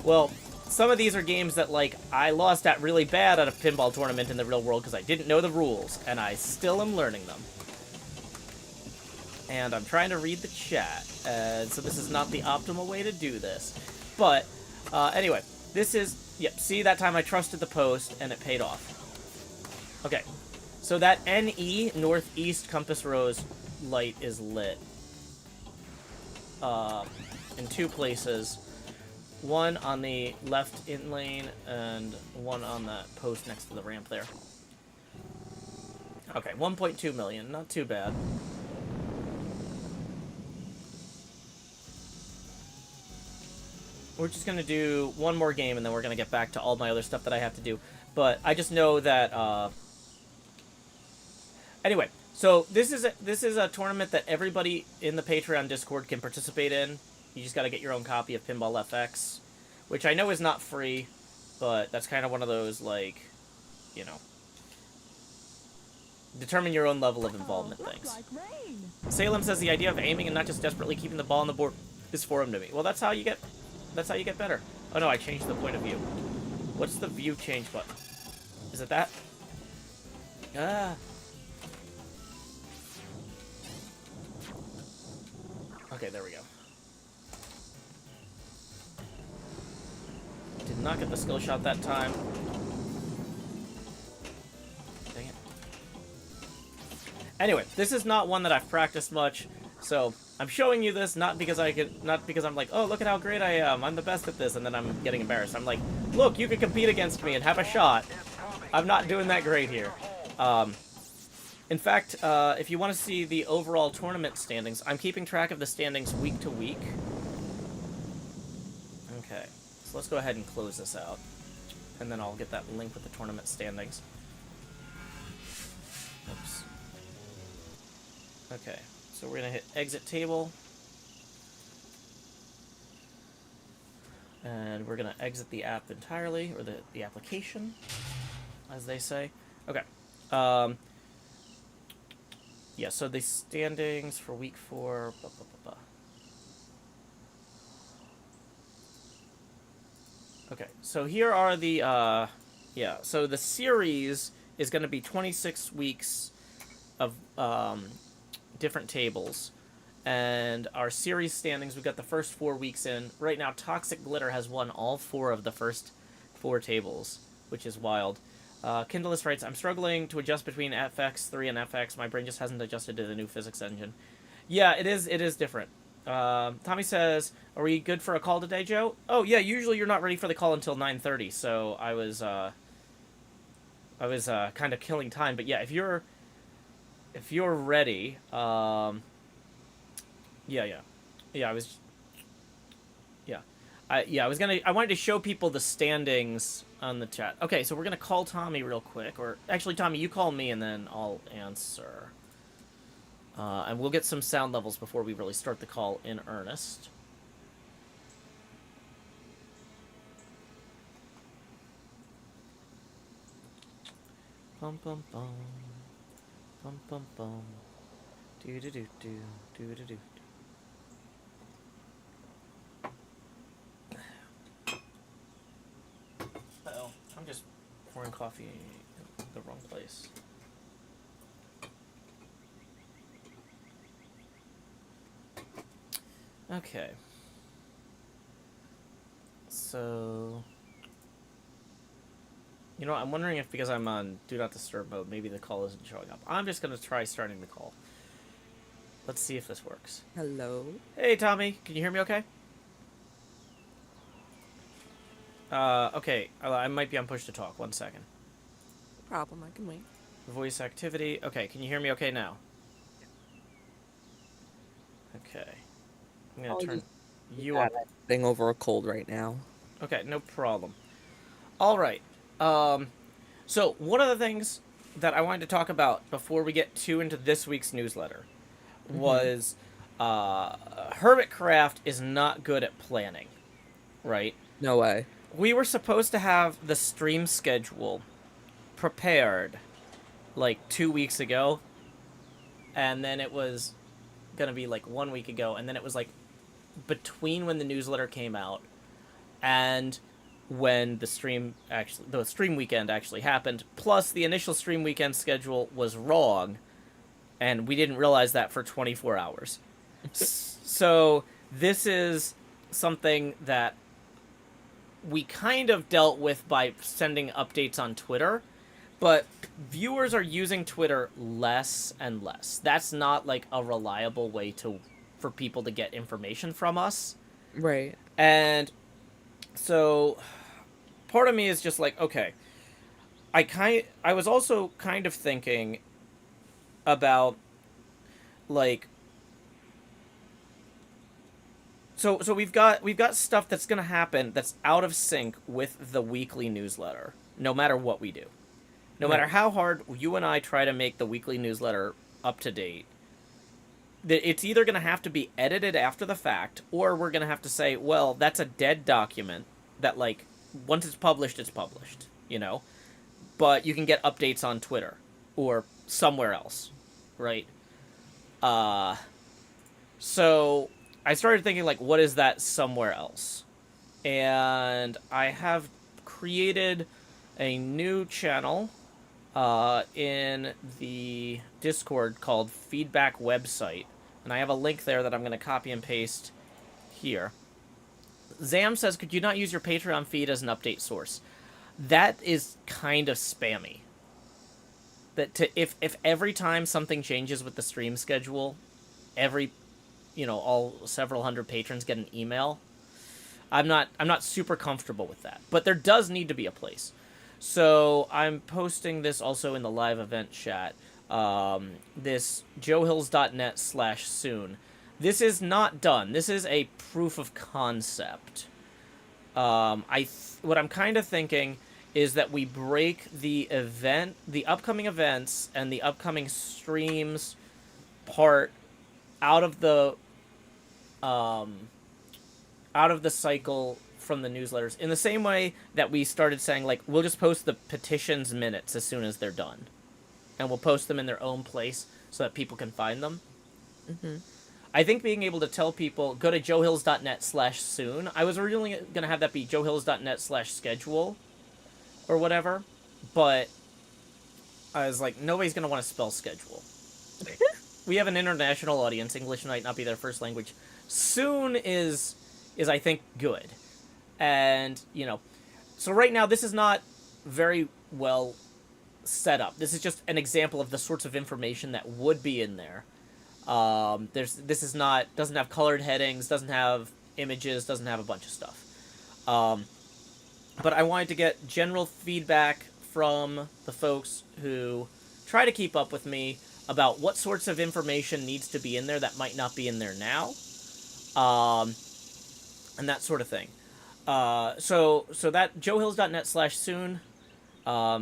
Speaker 1: Well, some of these are games that, like, I lost at really bad at a pinball tournament in the real world because I didn't know the rules, and I still am learning them. And I'm trying to read the chat, and so this is not the optimal way to do this. But, anyway, this is, yep, see, that time I trusted the post, and it paid off. Okay, so that NE, northeast compass rose light is lit. In 2 places. One on the left in lane, and one on that post next to the ramp there. Okay, 1.2 million, not too bad. We're just gonna do one more game, and then we're gonna get back to all my other stuff that I have to do. But I just know that, anyway, so this is a tournament that everybody in the Patreon Discord can participate in. You just gotta get your own copy of Pinball FX, which I know is not free, but that's kind of one of those, like, you know, determine your own level of involvement things.
Speaker 3: Like rain.
Speaker 1: Salem says the idea of aiming and not just desperately keeping the ball on the board is foreign to me. Well, that's how you get better. Oh no, I changed the point of view. What's the view change button? Is it that? Ah. Okay, there we go. Did not get the skill shot that time. Dang it. Anyway, this is not one that I've practiced much, so I'm showing you this not because I'm like, oh, look at how great I am, I'm the best at this, and then I'm getting embarrassed. I'm like, look, you can compete against me and have a shot. I'm not doing that great here. In fact, if you want to see the overall tournament standings, I'm keeping track of the standings week to week. Okay. So let's go ahead and close this out, and then I'll get that link with the tournament standings. Oops. Okay, so we're gonna hit exit table, and we're gonna exit the app entirely, or the application, as they say. Okay. Yeah, so the standings for week 4. Okay, so here are the, yeah, so the series is going to be 26 weeks of different tables. And our series standings, we've got the first 4 weeks in. Right now, Toxic Glitter has won all 4 of the first 4 tables, which is wild. Kindleless writes, I'm struggling to adjust between FX3 and FX. My brain just hasn't adjusted to the new physics engine. Yeah, it is different. Tommy says, are we good for a call today, Joe? Oh, yeah, usually you're not ready for the call until 9:30, so I was kind of killing time. But yeah, if you're ready, yeah, I wanted to show people the standings on the chat. Okay, so we're gonna call Tommy real quick, or actually, Tommy, you call me and then I'll answer. And we'll get some sound levels before we really start the call in earnest. Bum bum bum, bum bum bum, do do do do do do do. Uh-oh, I'm just pouring coffee in the wrong place. Okay. So, you know, I'm wondering if because I'm on Do Not Disturb mode, maybe the call isn't showing up. I'm just going to try starting the call. Let's see if this works.
Speaker 4: Hello?
Speaker 1: Hey, Tommy. Can you hear me okay? Okay. I might be on push to talk. 1 second.
Speaker 4: No problem, I can wait.
Speaker 1: Voice activity. Okay, can you hear me okay now? Okay. I'm going to turn you up.
Speaker 4: Thing over a cold right now.
Speaker 1: Okay, no problem. All right. So one of the things that I wanted to talk about before we get into this week's newsletter was HermitCraft is not good at planning, right?
Speaker 4: No way.
Speaker 1: We were supposed to have the stream schedule prepared like 2 weeks ago, and then it was going to be like 1 week ago, and then it was like between when the newsletter came out and when the stream weekend actually happened. Plus, the initial stream weekend schedule was wrong, and we didn't realize that for 24 hours. So this is something that we kind of dealt with by sending updates on Twitter, but viewers are using Twitter less and less. That's not like a reliable way for people to get information from us.
Speaker 4: Right.
Speaker 1: And so part of me is just like, okay, I was also kind of thinking about like, so we've got stuff that's going to happen that's out of sync with the weekly newsletter, no matter what we do. No matter how hard you and I try to make the weekly newsletter up to date, it's either going to have to be edited after the fact, or we're going to have to say, well, that's a dead document that, like, once it's published, you know? But you can get updates on Twitter or somewhere else, right? So I started thinking, like, what is that somewhere else? And I have created a new channel in the Discord called Feedback Website. And I have a link there that I'm going to copy and paste here. Zam says, could you not use your Patreon feed as an update source? That is kind of spammy. If every time something changes with the stream schedule, all several hundred patrons get an email, I'm not super comfortable with that. But there does need to be a place. So I'm posting this also in the live event chat. This joehills.net/soon. This is not done. This is a proof of concept. What I'm kind of thinking is that we break the upcoming events and the upcoming streams part out of the cycle from the newsletters, in the same way that we started saying, like, we'll just post the petitions minutes as soon as they're done. And we'll post them in their own place so that people can find them.
Speaker 4: Mm-hmm.
Speaker 1: I think being able to tell people, go to joehills.net/soon. I was originally going to have that be joehills.net/schedule or whatever. But I was like, nobody's going to want to spell schedule. We have an international audience. English might not be their first language. Soon is I think, good. And, so right now this is not very well set up. This is just an example of the sorts of information that would be in there. Doesn't have colored headings, doesn't have images, doesn't have a bunch of stuff. But I wanted to get general feedback from the folks who try to keep up with me about what sorts of information needs to be in there that might not be in there now. And that sort of thing. So that joehills.net/soon.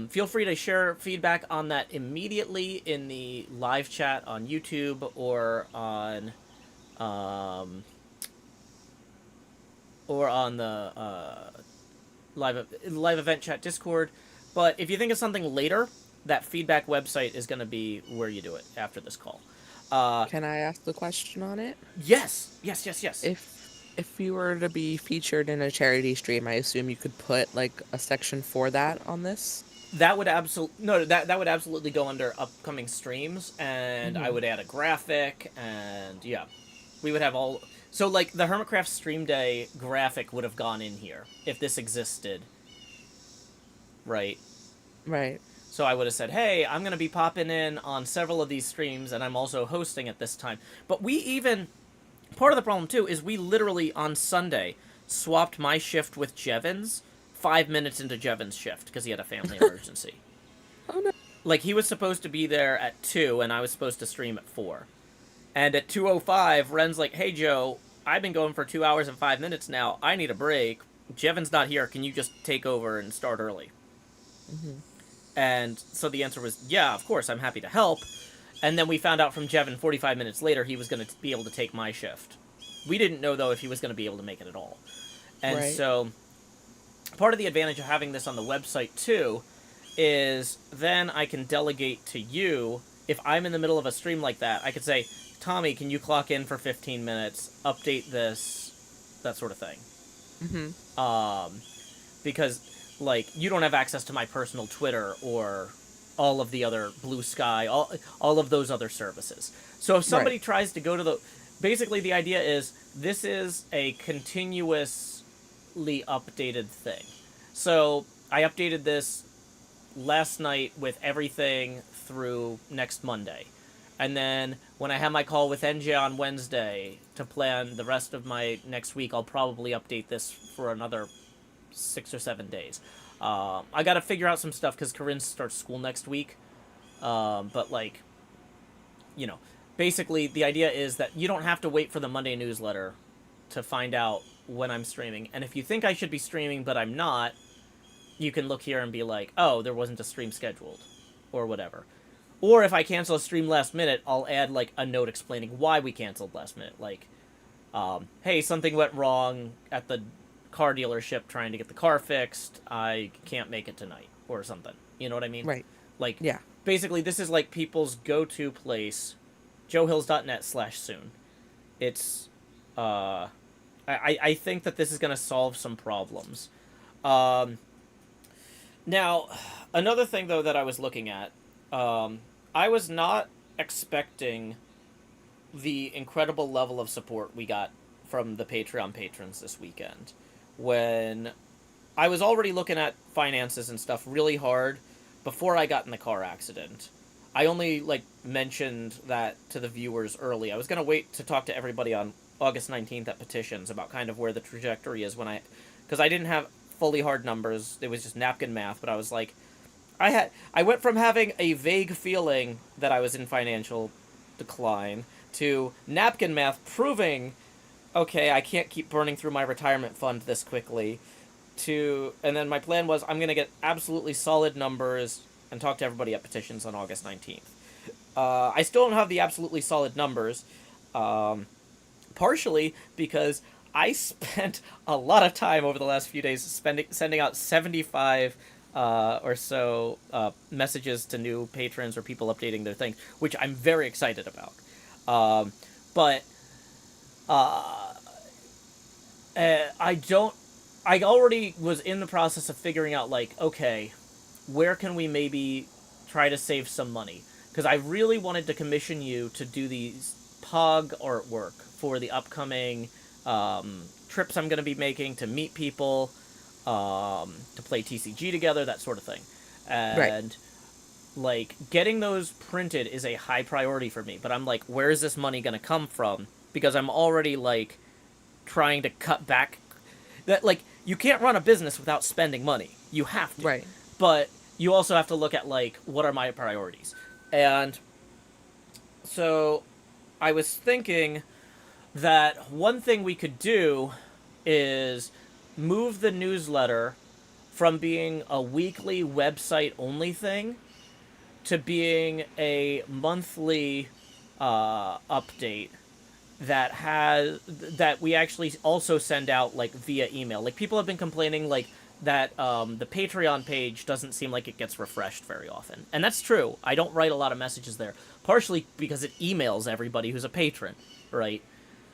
Speaker 1: Feel free to share feedback on that immediately in the live chat on YouTube or on the live event chat Discord. But if you think of something later, that feedback website is going to be where you do it after this call.
Speaker 4: Can I ask the question on it?
Speaker 1: Yes.
Speaker 4: If you were to be featured in a charity stream, I assume you could put like a section for that on this?
Speaker 1: That would absolutely go under upcoming streams, and I would add a graphic, and yeah, we would have all. So like the HermitCraft stream day graphic would have gone in here if this existed, right?
Speaker 4: Right.
Speaker 1: So I would have said, hey, I'm going to be popping in on several of these streams, and I'm also hosting at this time. But part of the problem, too, is we literally, on Sunday, swapped my shift with Jevin's 5 minutes into Jevin's shift, because he had a family emergency.
Speaker 4: Oh, no.
Speaker 1: Like, he was supposed to be there at 2, and I was supposed to stream at 4. And at 2:05, Ren's like, hey, Joe, I've been going for 2 hours and 5 minutes now. I need a break. Jevin's not here. Can you just take over and start early?
Speaker 4: Mm-hmm.
Speaker 1: And so the answer was, yeah, of course, I'm happy to help. And then we found out from Jevin 45 minutes later he was going to be able to take my shift. We didn't know, though, if he was going to be able to make it at all. And so part of the advantage of having this on the website, too, is then I can delegate to you. If I'm in the middle of a stream like that, I could say, Tommy, can you clock in for 15 minutes, update this, that sort of thing.
Speaker 4: Mm-hmm.
Speaker 1: because, like, you don't have access to my personal Twitter or all of the other Blue Sky, all of those other services. So if somebody
Speaker 4: Right.
Speaker 1: tries to go to the... Basically, the idea is this is a continuously updated thing. So I updated this last night with everything through next Monday. And then when I have my call with NJ on Wednesday to plan the rest of my next week, I'll probably update this for another 6 or 7 days. I got to figure out some stuff because Corinne starts school next week. But, like, you know, basically the idea is that you don't have to wait for the Monday newsletter to find out when I'm streaming. And if you think I should be streaming but I'm not, you can look here and be like, oh, there wasn't a stream scheduled, or whatever. Or if I cancel a stream last minute, I'll add, like, a note explaining why we canceled last minute. Like, hey, something went wrong at the car dealership trying to get the car fixed. I can't make it tonight, or something. You know what I mean?
Speaker 4: Right.
Speaker 1: Like,
Speaker 4: Yeah.
Speaker 1: basically, this is, like, people's go-to place, joehills.net/soon. It's, I think that this is going to solve some problems. Now, another thing, though, that I was looking at, I was not expecting the incredible level of support we got from the Patreon patrons this weekend. When I was already looking at finances and stuff really hard before I got in the car accident. I only, like, mentioned that to the viewers early. I was going to wait to talk to everybody on August 19th at Petitions about kind of where the trajectory is when because I didn't have fully hard numbers. It was just napkin math, but I was like, I went from having a vague feeling that I was in financial decline to napkin math proving, okay, I can't keep burning through my retirement fund this quickly, and then my plan was I'm going to get absolutely solid numbers and talk to everybody at Petitions on August 19th. I still don't have the absolutely solid numbers, partially because I spent a lot of time over the last few days sending out 75 or so messages to new patrons or people updating their things, which I'm very excited about. But I already was in the process of figuring out, like, okay, where can we maybe try to save some money? Because I really wanted to commission you to do these POG artwork for the upcoming trips I'm going to be making to meet people, to play TCG together, that sort of thing. And, like, getting those printed is a high priority for me. But I'm like, where is this money going to come from? Because I'm already, like, trying to cut back. That, like, you can't run a business without spending money. You have to.
Speaker 4: Right.
Speaker 1: But you also have to look at, like, what are my priorities? And so I was thinking that one thing we could do is move the newsletter from being a weekly website-only thing to being a monthly update that we actually also send out, like, via email. Like, people have been complaining, like, that the Patreon page doesn't seem like it gets refreshed very often. And that's true. I don't write a lot of messages there, partially because it emails everybody who's a patron, right?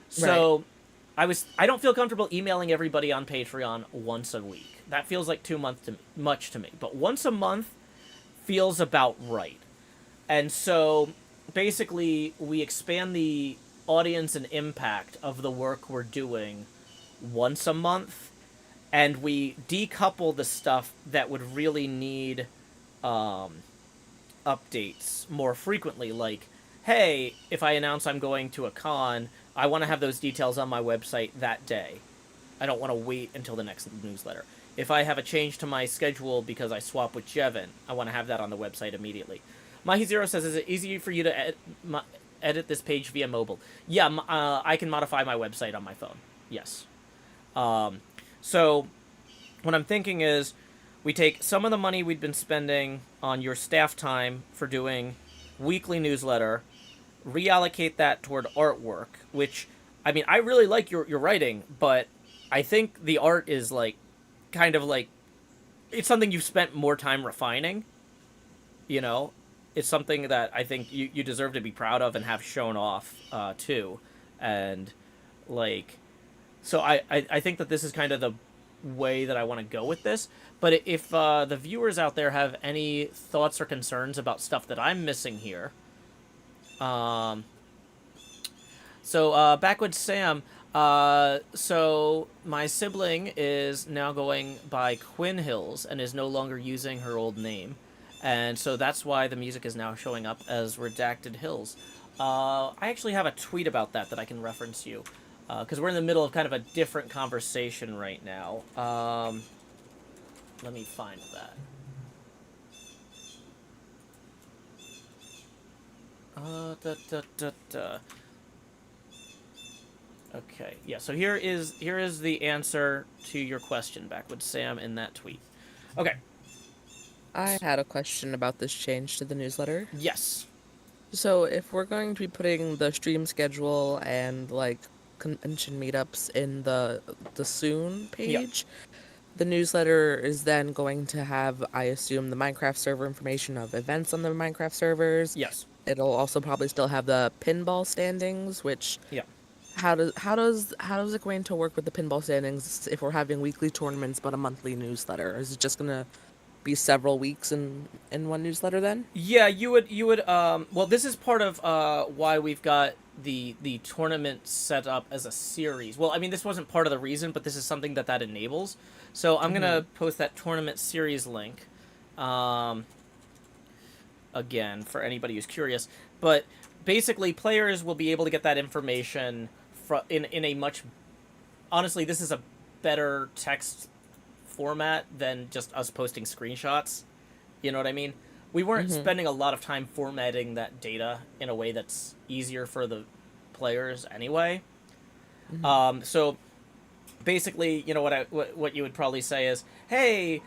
Speaker 1: So I don't feel comfortable emailing everybody on Patreon once a week. That feels like much to me. But once a month feels about right. And so basically we expand the audience and impact of the work we're doing once a month, and we decouple the stuff that would really need updates more frequently. Like, hey, if I announce I'm going to a con, I want to have those details on my website that day. I don't want to wait until the next newsletter. If I have a change to my schedule because I swap with Jevin, I want to have that on the website immediately. Mahi0 says, is it easy for you to edit this page via mobile? Yeah, I can modify my website on my phone. Yes. So what I'm thinking is we take some of the money we'd been spending on your staff time for doing weekly newsletter, reallocate that toward artwork, which, I mean, I really like your writing, but I think the art is, like, kind of like, it's something you've spent more time refining, you know? It's something that I think you deserve to be proud of and have shown off, too. And, like, so I think that this is kind of way that I want to go with this. But if the viewers out there have any thoughts or concerns about stuff that I'm missing here, Backwoods Sam. So my sibling is now going by Quinn Hills and is no longer using her old name, and so that's why the music is now showing up as Redacted Hills. I actually have a tweet about that I can reference you, because we're in the middle of kind of a different conversation right now. Let me find that. Okay, yeah, so here is the answer to your question, Backwoods Sam, in that tweet. Okay.
Speaker 4: I had a question about this change to the newsletter.
Speaker 1: Yes.
Speaker 4: So if we're going to be putting the stream schedule and like convention meetups in the soon page, the newsletter is then going to have, I assume, the Minecraft server information of events on the Minecraft servers.
Speaker 1: Yes.
Speaker 4: It'll also probably still have the pinball standings, which
Speaker 1: Yeah.
Speaker 4: how does it going to work with the pinball standings if we're having weekly tournaments but a monthly newsletter? Is it just gonna be several weeks in one newsletter then?
Speaker 1: Yeah, you would well, this is part of why we've got the tournament set up as a series. Well, I mean, this wasn't part of the reason, but this is something that enables. So I'm gonna post that tournament series link again for anybody who's curious. But basically, players will be able to get that information in a much, honestly, this is a better text format than just us posting screenshots. You know what I mean? We weren't spending a lot of time formatting that data in a way that's easier for the players anyway. So basically, you know, what you would probably say is, hey,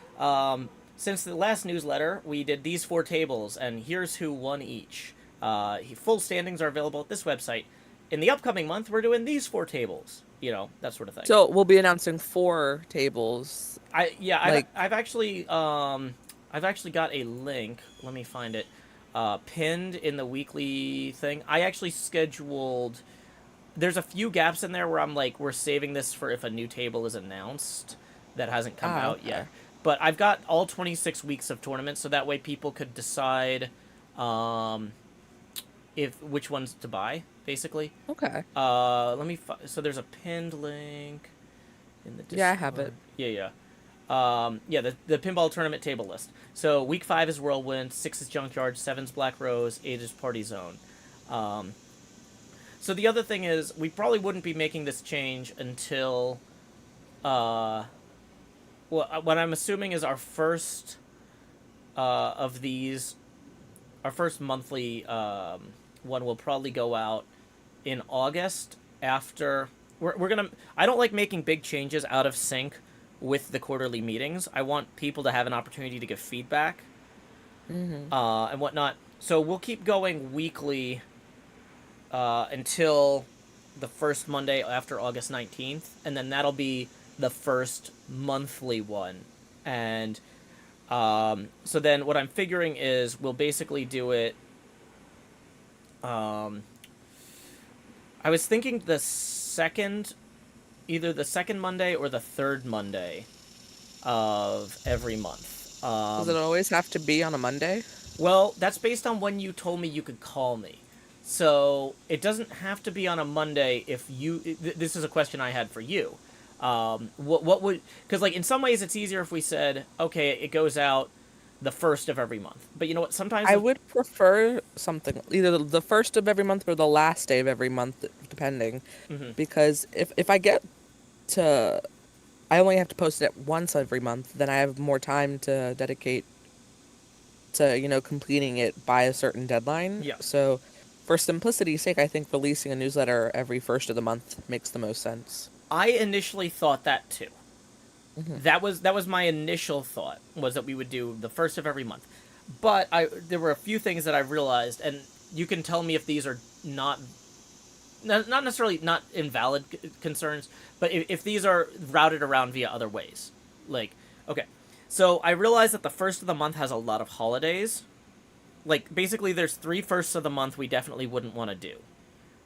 Speaker 1: since the last newsletter, we did these 4 tables, and here's who won each. Full standings are available at this website. In the upcoming month, we're doing these 4 tables. You know, that sort of thing.
Speaker 4: So we'll be announcing 4 tables.
Speaker 1: I've actually got a link. Let me find it. Pinned in the weekly thing. I actually scheduled. There's a few gaps in there where I'm like, we're saving this for if a new table is announced that hasn't come out yet. But I've got all 26 weeks of tournaments, so that way people could decide which ones to buy, basically.
Speaker 4: Okay.
Speaker 1: So there's a pinned link in the Discord.
Speaker 4: Yeah, I have it.
Speaker 1: Yeah. The pinball tournament table list. So week 5 is Whirlwind, 6 is Junkyard, 7's Black Rose, 8 is Party Zone. So the other thing is, we probably wouldn't be making this change until, what I'm assuming is our first of these, our first monthly one will probably go out in August after, we're gonna, I don't like making big changes out of sync with the quarterly meetings. I want people to have an opportunity to give feedback and whatnot. So we'll keep going weekly until the first Monday after August 19th, and then that'll be the first monthly one. And so then what I'm figuring is we'll basically do it. I was thinking either the second Monday or the third Monday of every month.
Speaker 4: Does it always have to be on a Monday?
Speaker 1: Well, that's based on when you told me you could call me. So it doesn't have to be on a Monday if you... This is a question I had for you. What would... Because, like, in some ways it's easier if we said, okay, it goes out the first of every month. But you know what? Sometimes...
Speaker 4: I would prefer something, either the first of every month or the last day of every month, depending. Because if I get to... I only have to post it once every month, then I have more time to dedicate to, you know, completing it by a certain deadline.
Speaker 1: Yeah.
Speaker 4: So, for simplicity's sake, I think releasing a newsletter every first of the month makes the most sense.
Speaker 1: I initially thought that too. That was my initial thought, was that we would do the first of every month. But there were a few things that I realized, and you can tell me if these are not necessarily not invalid concerns, but if these are routed around via other ways. Like, okay, so I realized that the first of the month has a lot of holidays. Like, basically there's 3 firsts of the month we definitely wouldn't want to do.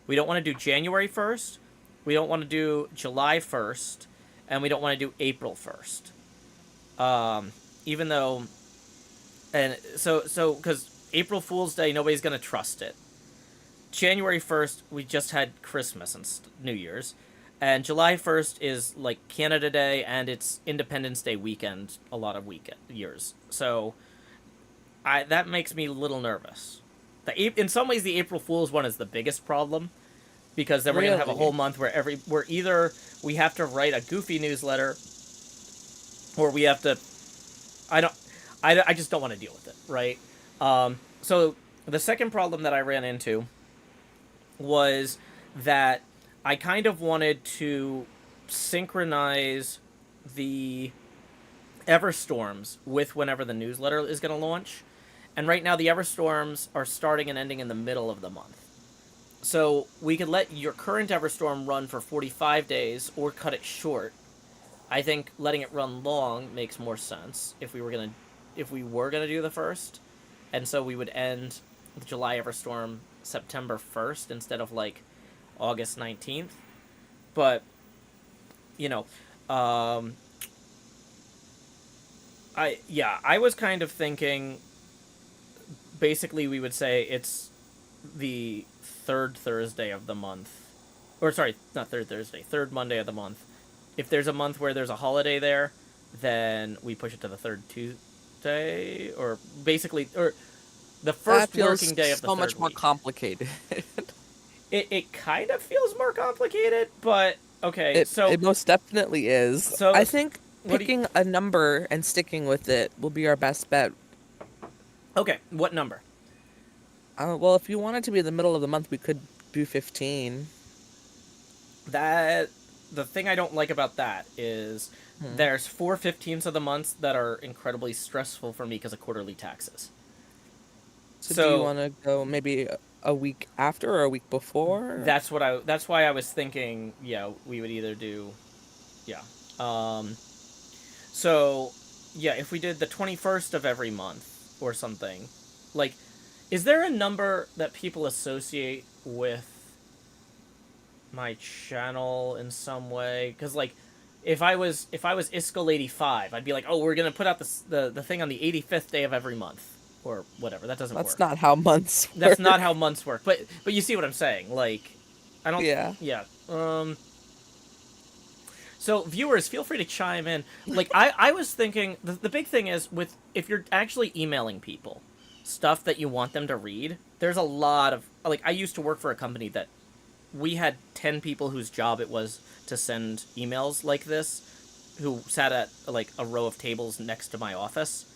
Speaker 1: We don't want to do January 1st, we don't want to do July 1st, and we don't want to do April 1st. Even though, and so because April Fool's Day, nobody's gonna trust it. January 1st, we just had Christmas and New Year's, and July 1st is like Canada Day, and it's Independence Day weekend. A lot of years, so that makes me a little nervous. In some ways, the April Fool's one is the biggest problem, because then we're gonna have a whole month where either we have to write a goofy newsletter, or we have to. I just don't want to deal with it, right? So the second problem that I ran into was that I kind of wanted to synchronize the Everstorms with whenever the newsletter is going to launch. And right now the Everstorms are starting and ending in the middle of the month. So we could let your current Everstorm run for 45 days or cut it short. I think letting it run long makes more sense if we were gonna do the first, and so we would end the July Everstorm September 1st instead of like August 19th. But I was kind of thinking basically we would say it's the third Thursday of the month, or sorry, not third Thursday, third Monday of the month. If there's a month where there's a holiday there, then we push it to the third Tuesday, or basically, or the first working day of the third week.
Speaker 4: So much more complicated.
Speaker 1: It kind of feels more complicated, but okay.
Speaker 4: It most definitely is.
Speaker 1: So
Speaker 4: I think picking a number and sticking with it will be our best bet.
Speaker 1: Okay, what number?
Speaker 4: Well, if you wanted to be in the middle of the month, we could do 15.
Speaker 1: The thing I don't like about that is there's 4 15ths of the months that are incredibly stressful for me because of quarterly taxes.
Speaker 4: So do you want to go maybe a week after or a week before?
Speaker 1: That's why I was thinking, we would either do, so, if we did the 21st of every month or something, like, is there a number that people associate with my channel in some way? Because, like, if I was Iskal 85, I'd be like, oh, we're gonna put out the thing on the 85th day of every month or whatever. That doesn't work.
Speaker 4: That's not how months work.
Speaker 1: That's not how months work. But you see what I'm saying? Like, I don't.
Speaker 4: Yeah.
Speaker 1: So viewers, feel free to chime in. Like, I was thinking the big thing is if you're actually emailing people stuff that you want them to read, there's a lot of, like, I used to work for a company that we had 10 people whose job it was to send emails like this, who sat at, like, a row of tables next to my office.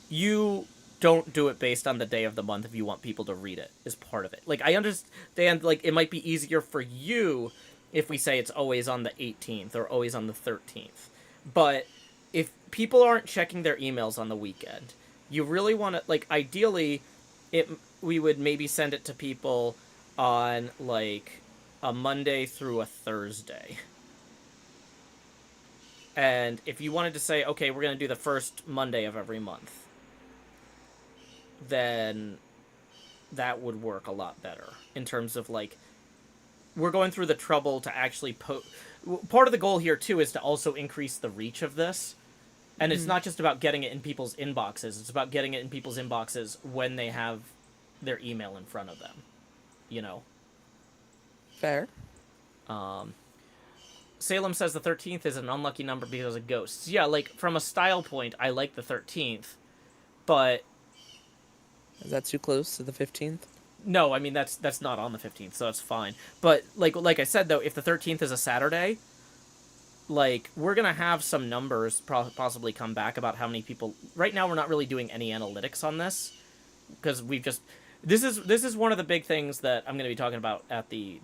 Speaker 1: You don't do it based on the day of the month if you want people to read it, is part of it. Like, I understand, like, it might be easier for you if we say it's always on the 18th or always on the 13th. But if people aren't checking their emails on the weekend, you really want to, like, ideally, we would maybe send it to people on, like, a Monday through a Thursday. And if you wanted to say, okay, we're going to do the first Monday of every month, then that would work a lot better in terms of, like, we're going through the trouble to actually part of the goal here, too, is to also increase the reach of this. And it's not just about getting it in people's inboxes. It's about getting it in people's inboxes when they have their email in front of them.
Speaker 4: Fair.
Speaker 1: Salem says the 13th is an unlucky number because of ghosts. Yeah, like, from a style point, I like the 13th. But...
Speaker 4: is that too close to the 15th?
Speaker 1: No, I mean, that's not on the 15th, so that's fine. But, like I said, though, if the 13th is a Saturday, like, we're going to have some numbers possibly come back about how many people... Right now, we're not really doing any analytics on this, because we've just... This is one of the big things that I'm going to be talking about at the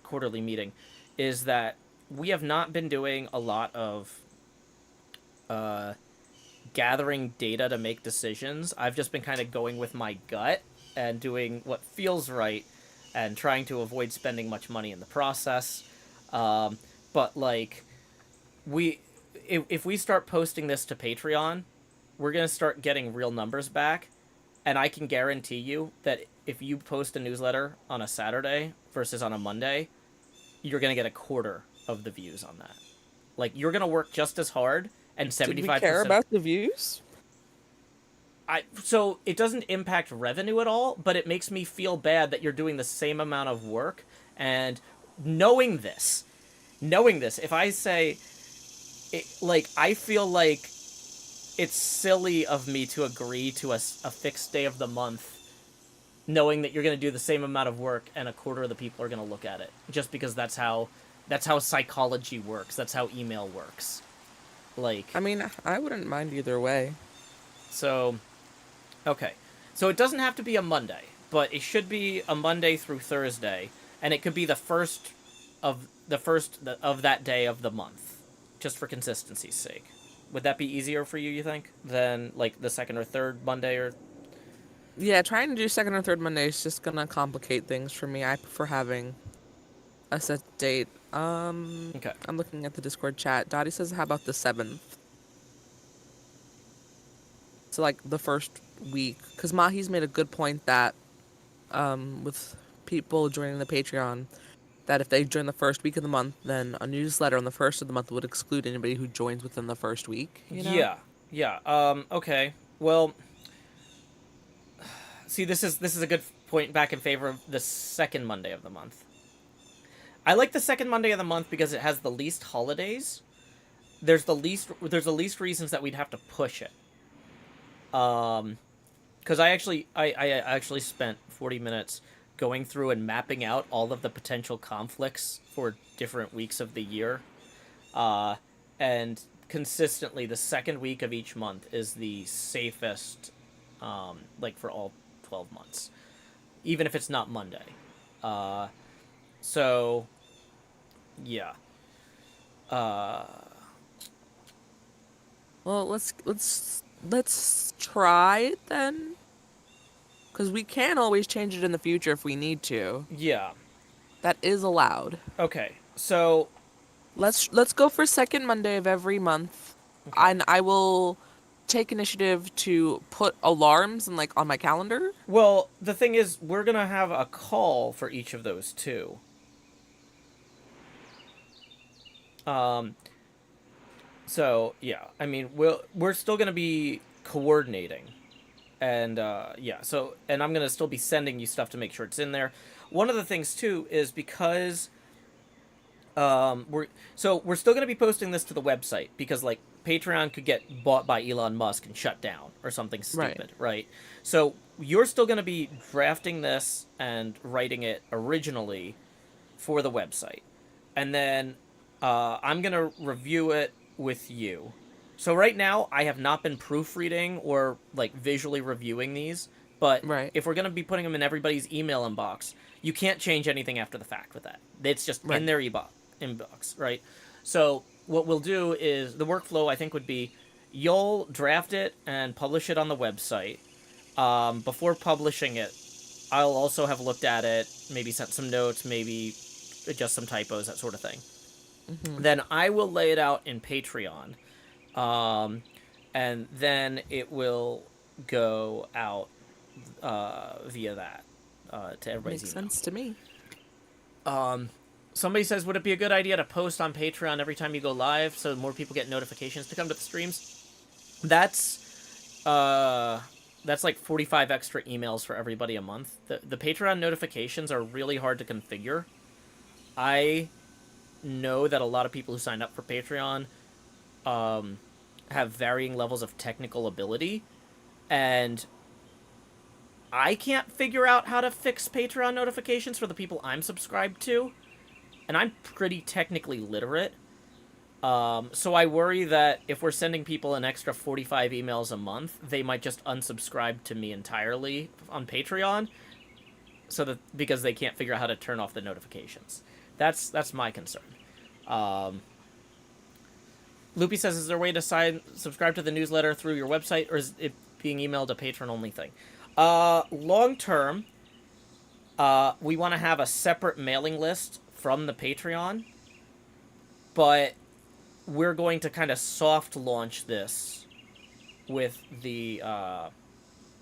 Speaker 1: quarterly meeting, is that we have not been doing a lot of gathering data to make decisions. I've just been kind of going with my gut and doing what feels right and trying to avoid spending much money in the process. But, like, if we start posting this to Patreon, we're going to start getting real numbers back. And I can guarantee you that if you post a newsletter on a Saturday versus on a Monday, you're going to get a quarter of the views on that. Like, you're going to work just as hard, and 75%...
Speaker 4: Did we care about the views?
Speaker 1: So it doesn't impact revenue at all, but it makes me feel bad that you're doing the same amount of work. And knowing this, if I say, I feel like it's silly of me to agree to a fixed day of the month, knowing that you're going to do the same amount of work and a quarter of the people are going to look at it, just because that's how psychology works. That's how email works.
Speaker 4: I mean, I wouldn't mind either way.
Speaker 1: So, okay. So it doesn't have to be a Monday, but it should be a Monday through Thursday, and it could be the first of that day of the month, just for consistency's sake. Would that be easier for you think, than, the second or third Monday or...
Speaker 4: Yeah, trying to do second or third Monday is just gonna complicate things for me. I prefer having a set date.
Speaker 1: Okay.
Speaker 4: I'm looking at the Discord chat. Dottie says, how about the 7th? So, the first week. Because Mahi's made a good point that, with people joining the Patreon, that if they join the first week of the month, then a newsletter on the first of the month would exclude anybody who joins within the first week, you know?
Speaker 1: Yeah. Okay. Well, see, this is a good point back in favor of the second Monday of the month. I like the second Monday of the month because it has the least holidays. There's the least reasons that we'd have to push it. Because I actually spent 40 minutes going through and mapping out all of the potential conflicts for different weeks of the year. And consistently, the second week of each month is the safest, for all 12 months. Even if it's not Monday. So, yeah.
Speaker 4: Well, let's try it then. Because we can always change it in the future if we need to.
Speaker 1: Yeah.
Speaker 4: That is allowed.
Speaker 1: Okay, so...
Speaker 4: Let's go for second Monday of every month. Okay. And I will take initiative to put alarms on my calendar.
Speaker 1: Well, the thing is, we're going to have a call for each of those, too. So, yeah. I mean, we're still going to be coordinating. And, and I'm going to still be sending you stuff to make sure it's in there. One of the things, too, is because... we're still going to be posting this to the website, because, Patreon could get bought by Elon Musk and shut down, or something stupid, right? So, you're still going to be drafting this and writing it originally for the website. And then, I'm going to review it with you. So right now, I have not been proofreading or, visually reviewing these, but if we're going to be putting them in everybody's email inbox, you can't change anything after the fact with that. It's just in their inbox, right? So what we'll do is, the workflow, I think, would be, you'll draft it and publish it on the website. Before publishing it, I'll also have looked at it, maybe sent some notes, maybe adjust some typos, that sort of thing. Mm-hmm. Then I will lay it out in Patreon. And then it will go out via that to everybody's
Speaker 4: Makes
Speaker 1: email.
Speaker 4: sense to me.
Speaker 1: Somebody says, would it be a good idea to post on Patreon every time you go live so more people get notifications to come to the streams? That's 45 extra emails for everybody a month. The Patreon notifications are really hard to configure. I know that a lot of people who sign up for Patreon have varying levels of technical ability, and I can't figure out how to fix Patreon notifications for the people I'm subscribed to, and I'm pretty technically literate. So I worry that if we're sending people an extra 45 emails a month, they might just unsubscribe to me entirely on Patreon, because they can't figure out how to turn off the notifications. That's my concern. Loopy says, is there a way to subscribe to the newsletter through your website, or is it being emailed a patron-only thing? Long term, we want to have a separate mailing list from the Patreon, but we're going to kind of soft launch this with the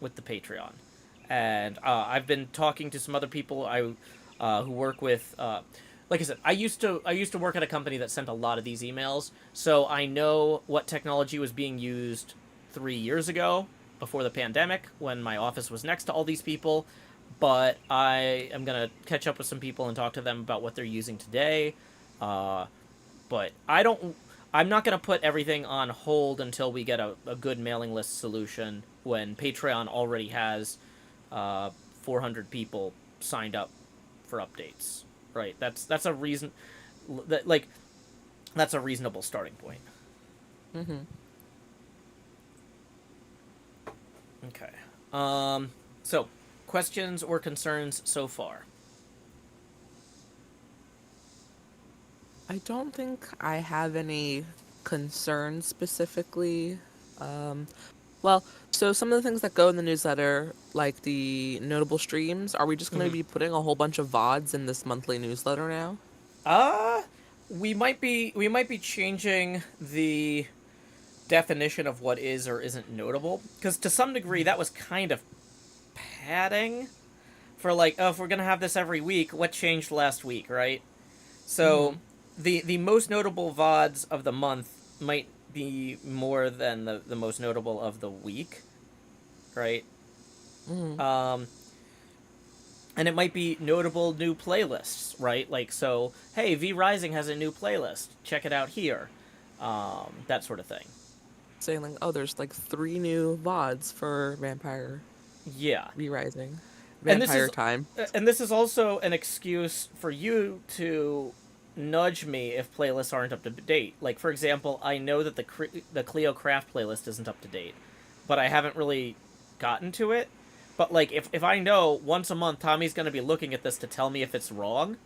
Speaker 1: Patreon. And I've been talking to some other people who work with like I said, I used to work at a company that sent a lot of these emails, so I know what technology was being used 3 years ago, before the pandemic, when my office was next to all these people. But I am gonna catch up with some people and talk to them about what they're using today. But I'm not gonna put everything on hold until we get a good mailing list solution. When Patreon already has 400 people signed up for updates, right? That's a reason that like that's a reasonable starting point.
Speaker 4: Mm-hmm.
Speaker 1: Okay. So questions or concerns so far?
Speaker 4: I don't think I have any concerns specifically. Um, well, so some of the things that go in the newsletter, like the notable streams, are we just going to be putting a whole bunch of VODs in this monthly newsletter now?
Speaker 1: Uh we might be changing the definition of what is or isn't notable, because to some degree that was kind of padding for like, oh, if we're gonna have this every week, what changed last week, right?
Speaker 4: Mm-hmm.
Speaker 1: So the most notable VODs of the month might be more than the most notable of the week, right?
Speaker 4: Mm-hmm.
Speaker 1: Um, and it might be notable new playlists, right? Like, so, hey, V Rising has a new playlist. Check it out here. That sort of thing.
Speaker 4: Saying like, oh, there's like 3 new VODs for Vampire
Speaker 1: Yeah.
Speaker 4: Re-Rising.
Speaker 1: And this
Speaker 4: Vampire
Speaker 1: is
Speaker 4: Time.
Speaker 1: and this is also an excuse for you to nudge me if playlists aren't up to date. Like, for example, I know that the Cleo Craft playlist isn't up to date, but I haven't really gotten to it. But like, if I know once a month Tommy's going to be looking at this to tell me if it's wrong,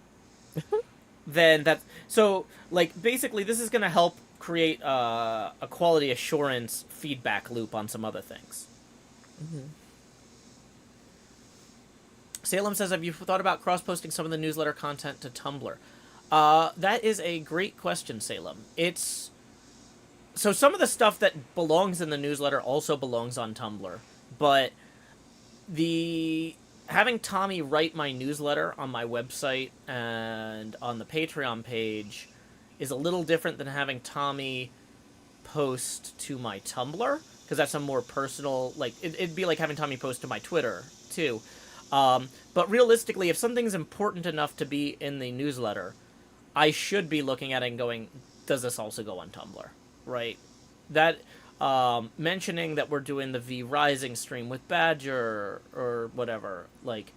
Speaker 1: then that, so like basically this is going to help create a quality assurance feedback loop on some other things.
Speaker 4: Mm-hmm.
Speaker 1: Salem says, have you thought about cross-posting some of the newsletter content to Tumblr? That is a great question, Salem. So some of the stuff that belongs in the newsletter also belongs on Tumblr, but the having Tommy write my newsletter on my website and on the Patreon page is a little different than having Tommy post to my Tumblr, because that's a more personal, like, it'd be like having Tommy post to my Twitter too. But realistically, if something's important enough to be in the newsletter, I should be looking at it and going, does this also go on Tumblr? Right? That, mentioning that we're doing the V Rising stream with Badger or whatever, like,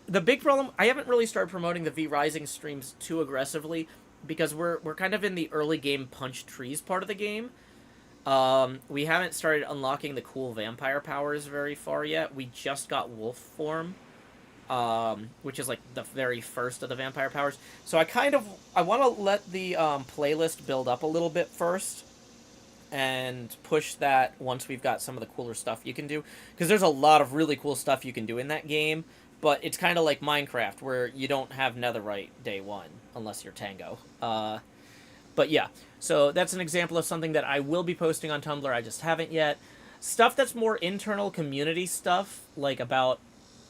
Speaker 1: the big problem, I haven't really started promoting the V Rising streams too aggressively, because we're kind of in the early game punch trees part of the game. We haven't started unlocking the cool vampire powers very far yet. We just got wolf form, which is like the very first of the vampire powers. So I want to let the playlist build up a little bit first, and push that once we've got some of the cooler stuff you can do. Because there's a lot of really cool stuff you can do in that game, but it's kind of like Minecraft, where you don't have netherite day one, unless you're Tango. But yeah, so that's an example of something that I will be posting on Tumblr, I just haven't yet. Stuff that's more internal community stuff, like about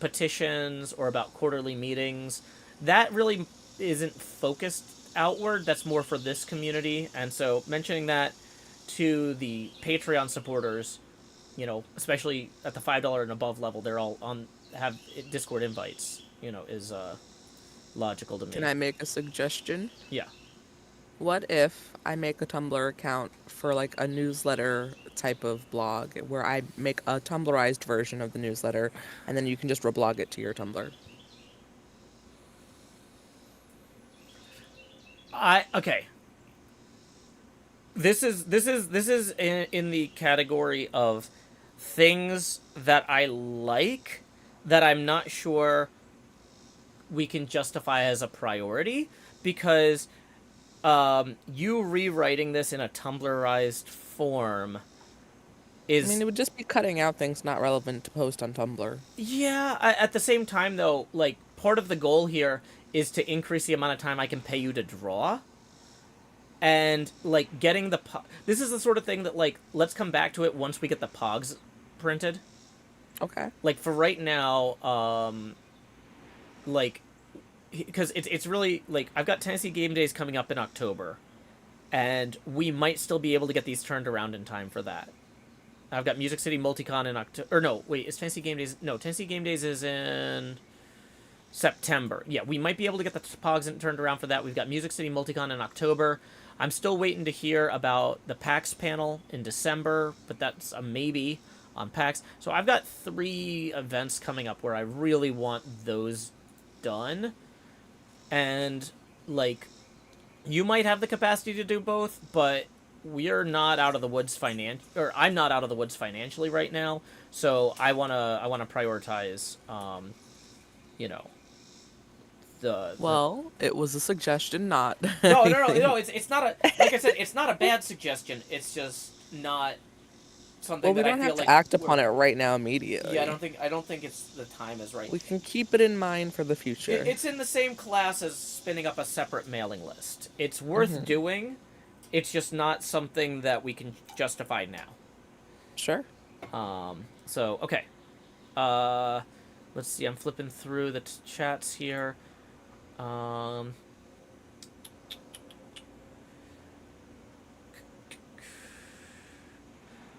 Speaker 1: petitions or about quarterly meetings, that really isn't focused outward. That's more for this community. And so mentioning that to the Patreon supporters, especially at the $5 and above level, they're all have Discord invites, is logical to me.
Speaker 4: Can I make a suggestion?
Speaker 1: Yeah.
Speaker 4: What if I make a Tumblr account for like a newsletter type of blog where I make a Tumblrized version of the newsletter, and then you can just reblog it to your Tumblr?
Speaker 1: Okay. This is in the category of things that I like that I'm not sure we can justify as a priority, because you rewriting this in a Tumblrized form is...
Speaker 4: I mean, it would just be cutting out things not relevant to post on Tumblr.
Speaker 1: Yeah, at the same time, though, like, part of the goal here is to increase the amount of time I can pay you to draw. And, like, getting the... This is the sort of thing that, like, let's come back to it once we get the pogs printed.
Speaker 4: Okay.
Speaker 1: Like, for right now, like, because it's really like I've got Tennessee Game Days coming up in October, and we might still be able to get these turned around in time for that. I've got Music City Multicon in October. Or no, wait, is Tennessee Game Days? No, Tennessee Game Days is in September. Yeah, we might be able to get the Pogs turned around for that. We've got Music City Multicon in October. I'm still waiting to hear about the PAX panel in December, but that's a maybe on PAX. So I've got 3 events coming up where I really want those done. And, like, you might have the capacity to do both, but we're not out of the woods I'm not out of the woods financially right now. So I wanna prioritize, you know,
Speaker 4: Well, it was a suggestion, not.
Speaker 1: no. It's not a, like I said, it's not a bad suggestion. It's just not something
Speaker 4: Well, we
Speaker 1: that
Speaker 4: don't
Speaker 1: I feel
Speaker 4: have to
Speaker 1: like
Speaker 4: act upon it right now immediately.
Speaker 1: Yeah, I don't think it's the time is right.
Speaker 4: We can keep it in mind for the future.
Speaker 1: It's in the same class as spinning up a separate mailing list. It's worth doing. It's just not something that we can justify now.
Speaker 4: Sure.
Speaker 1: So okay. Let's see. I'm flipping through the chats here.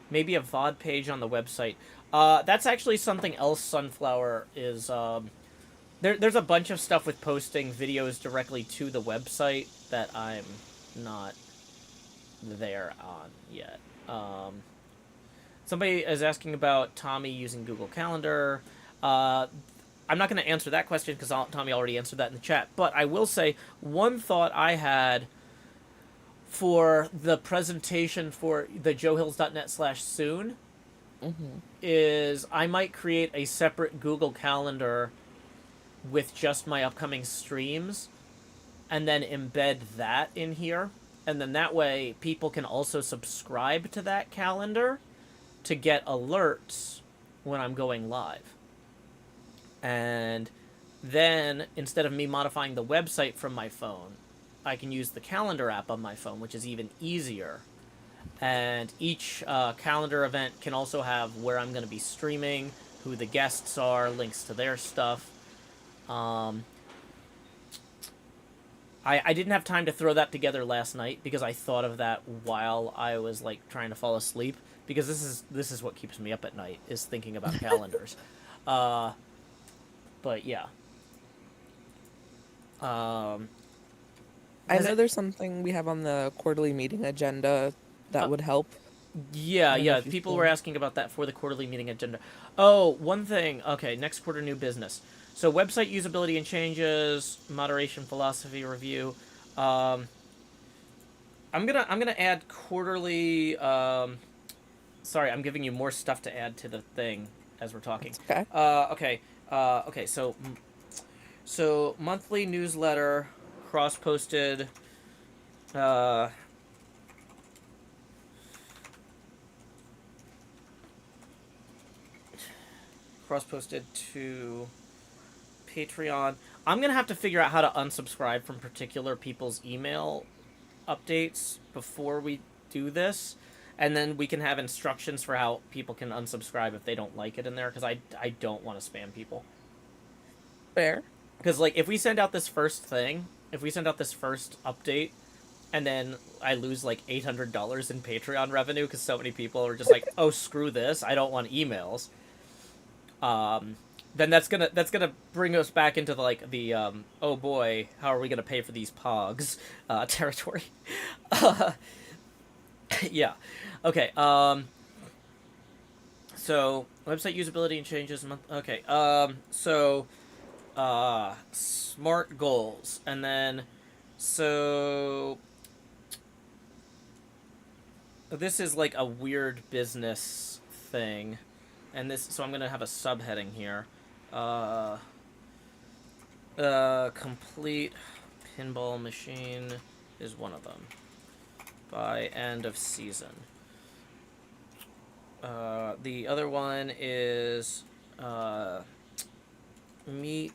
Speaker 1: Maybe a VOD page on the website. That's actually something else Sunflower is... there's a bunch of stuff with posting videos directly to the website that I'm not there on yet. Somebody is asking about Tommy using Google Calendar. I'm not going to answer that question because Tommy already answered that in the chat. But I will say one thought I had for the presentation for the joehills.net/soon is I might create a separate Google Calendar with just my upcoming streams and then embed that in here. And then that way people can also subscribe to that calendar to get alerts when I'm going live. And then instead of me modifying the website from my phone, I can use the calendar app on my phone, which is even easier. And each calendar event can also have where I'm going to be streaming, who the guests are, links to their stuff. I didn't have time to throw that together last night because I thought of that while I was like trying to fall asleep, because this is what keeps me up at night, is thinking about calendars. But yeah.
Speaker 4: I know there's something we have on the quarterly meeting agenda that would help.
Speaker 1: Yeah. People were asking about that for the quarterly meeting agenda. Oh, one thing. Okay, next quarter new business. So website usability and changes, moderation philosophy review. I'm gonna add quarterly. Sorry, I'm giving you more stuff to add to the thing as we're talking.
Speaker 4: Okay.
Speaker 1: Okay. So monthly newsletter, cross-posted. Cross-posted to Patreon. I'm gonna have to figure out how to unsubscribe from particular people's email updates before we do this, and then we can have instructions for how people can unsubscribe if they don't like it in there, because I don't want to spam people.
Speaker 4: Fair.
Speaker 1: Because like if we send out this first update, and then I lose like $800 in Patreon revenue because so many people are just like, oh, screw this, I don't want emails. Then that's gonna bring us back into the oh boy, how are we gonna pay for these pogs territory. Yeah. Okay. So website usability and changes. Okay. So smart goals, and then so this is like a weird business thing. And so I'm going to have a subheading here. Complete pinball machine is one of them. By end of season. The other one is meet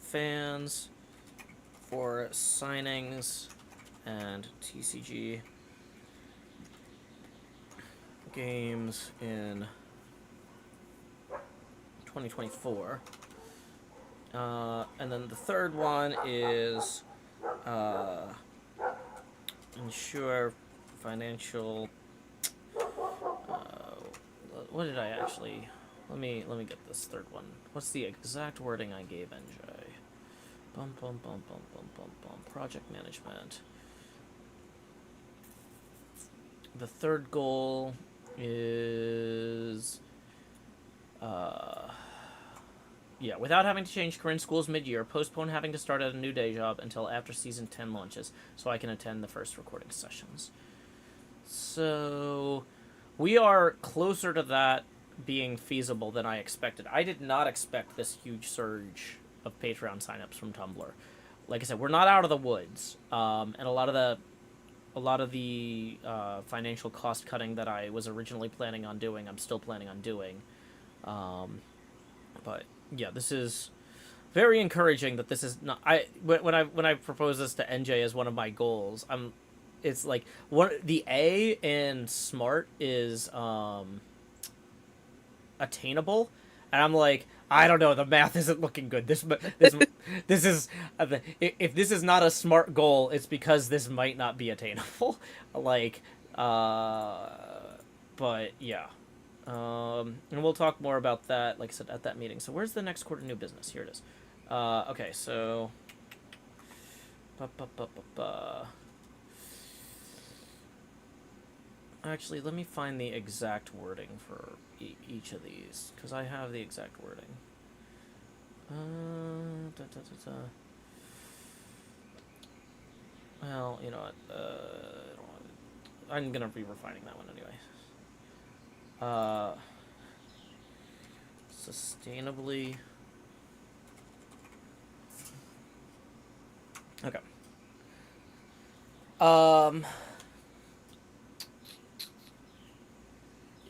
Speaker 1: fans for signings and TCG games in 2024. And then the third one is uh, ensure financial. What did I actually? Let me get this third one. What's the exact wording I gave NJ? Bum bum bum bum bum bum bum. Project management. The third goal is yeah, without having to change current schools mid-year, postpone having to start at a new day job until after season 10 launches so I can attend the first recording sessions. So we are closer to that being feasible than I expected. I did not expect this huge surge of Patreon signups from Tumblr. Like I said, we're not out of the woods, and a lot of the financial cost cutting that I was originally planning on doing, I'm still planning on doing. But yeah, this is very encouraging that this is not. When I propose this to NJ as one of my goals, it's like the A in smart is attainable, and I'm like, I don't know, the math isn't looking good. This is if this is not a smart goal, it's because this might not be attainable. like, but yeah. And we'll talk more about that, like I said, at that meeting. So where's the next quarter new business? Here it is. Okay, so. Actually, let me find the exact wording for each of these, because I have the exact wording. Well, you know what? I'm gonna be refining that one anyway. Sustainably. Okay.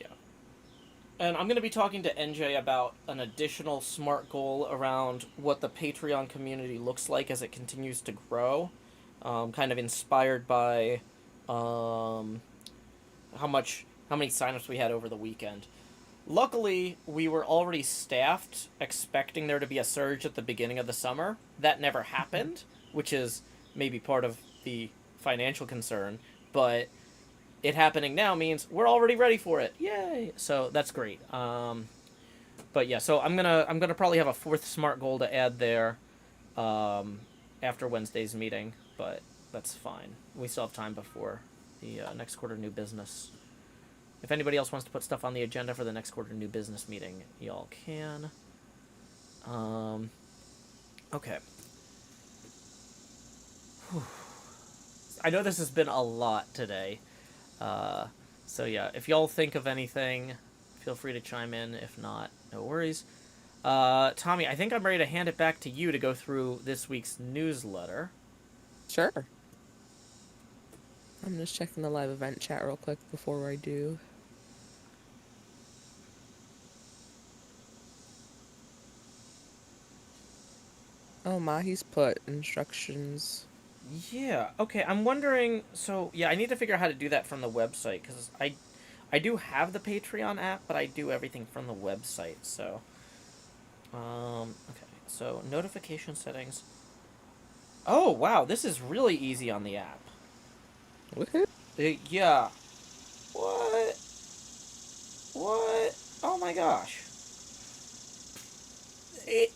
Speaker 1: Yeah. And I'm going to be talking to NJ about an additional SMART goal around what the Patreon community looks like as it continues to grow. Kind of inspired by how many signups we had over the weekend. Luckily, we were already staffed, expecting there to be a surge at the beginning of the summer. That never happened, which is maybe part of the financial concern, but it happening now means we're already ready for it. Yay! So that's great. But yeah, so I'm gonna probably have a fourth SMART goal to add there after Wednesday's meeting, but that's fine. We still have time before the next quarter new business. If anybody else wants to put stuff on the agenda for the next quarter new business meeting, y'all can. Okay. Whew. I know this has been a lot today. So yeah, if y'all think of anything, feel free to chime in. If not, no worries. Tommy, I think I'm ready to hand it back to you to go through this week's newsletter.
Speaker 4: Sure. I'm just checking the live event chat real quick before I do. Oh, Mahi's put instructions.
Speaker 1: Yeah, okay, I'm wondering, so, yeah, I need to figure out how to do that from the website, because I do have the Patreon app, but I do everything from the website, so, okay, so, notification settings. Oh, wow, this is really easy on the app.
Speaker 4: Woohoo!
Speaker 1: Yeah. What? What? Oh my gosh.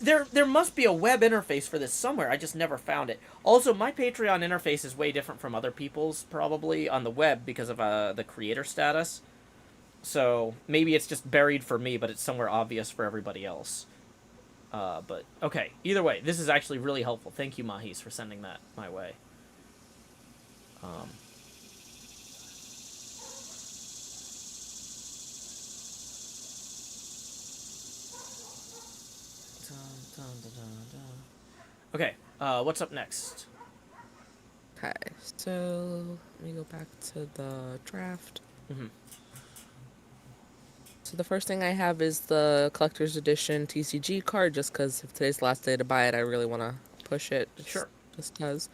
Speaker 1: There must be a web interface for this somewhere. I just never found it. Also, my Patreon interface is way different from other people's, probably, on the web because of the creator status. So, maybe it's just buried for me, but it's somewhere obvious for everybody else. But, okay. Either way, this is actually really helpful. Thank you, Mahis, for sending that my way. Okay, what's up next?
Speaker 4: Okay, so let me go back to the draft.
Speaker 1: Mm-hmm.
Speaker 4: So the first thing I have is the collector's edition TCG card, just because if today's the last day to buy it, I really want to push it.
Speaker 1: Sure.
Speaker 4: Just because.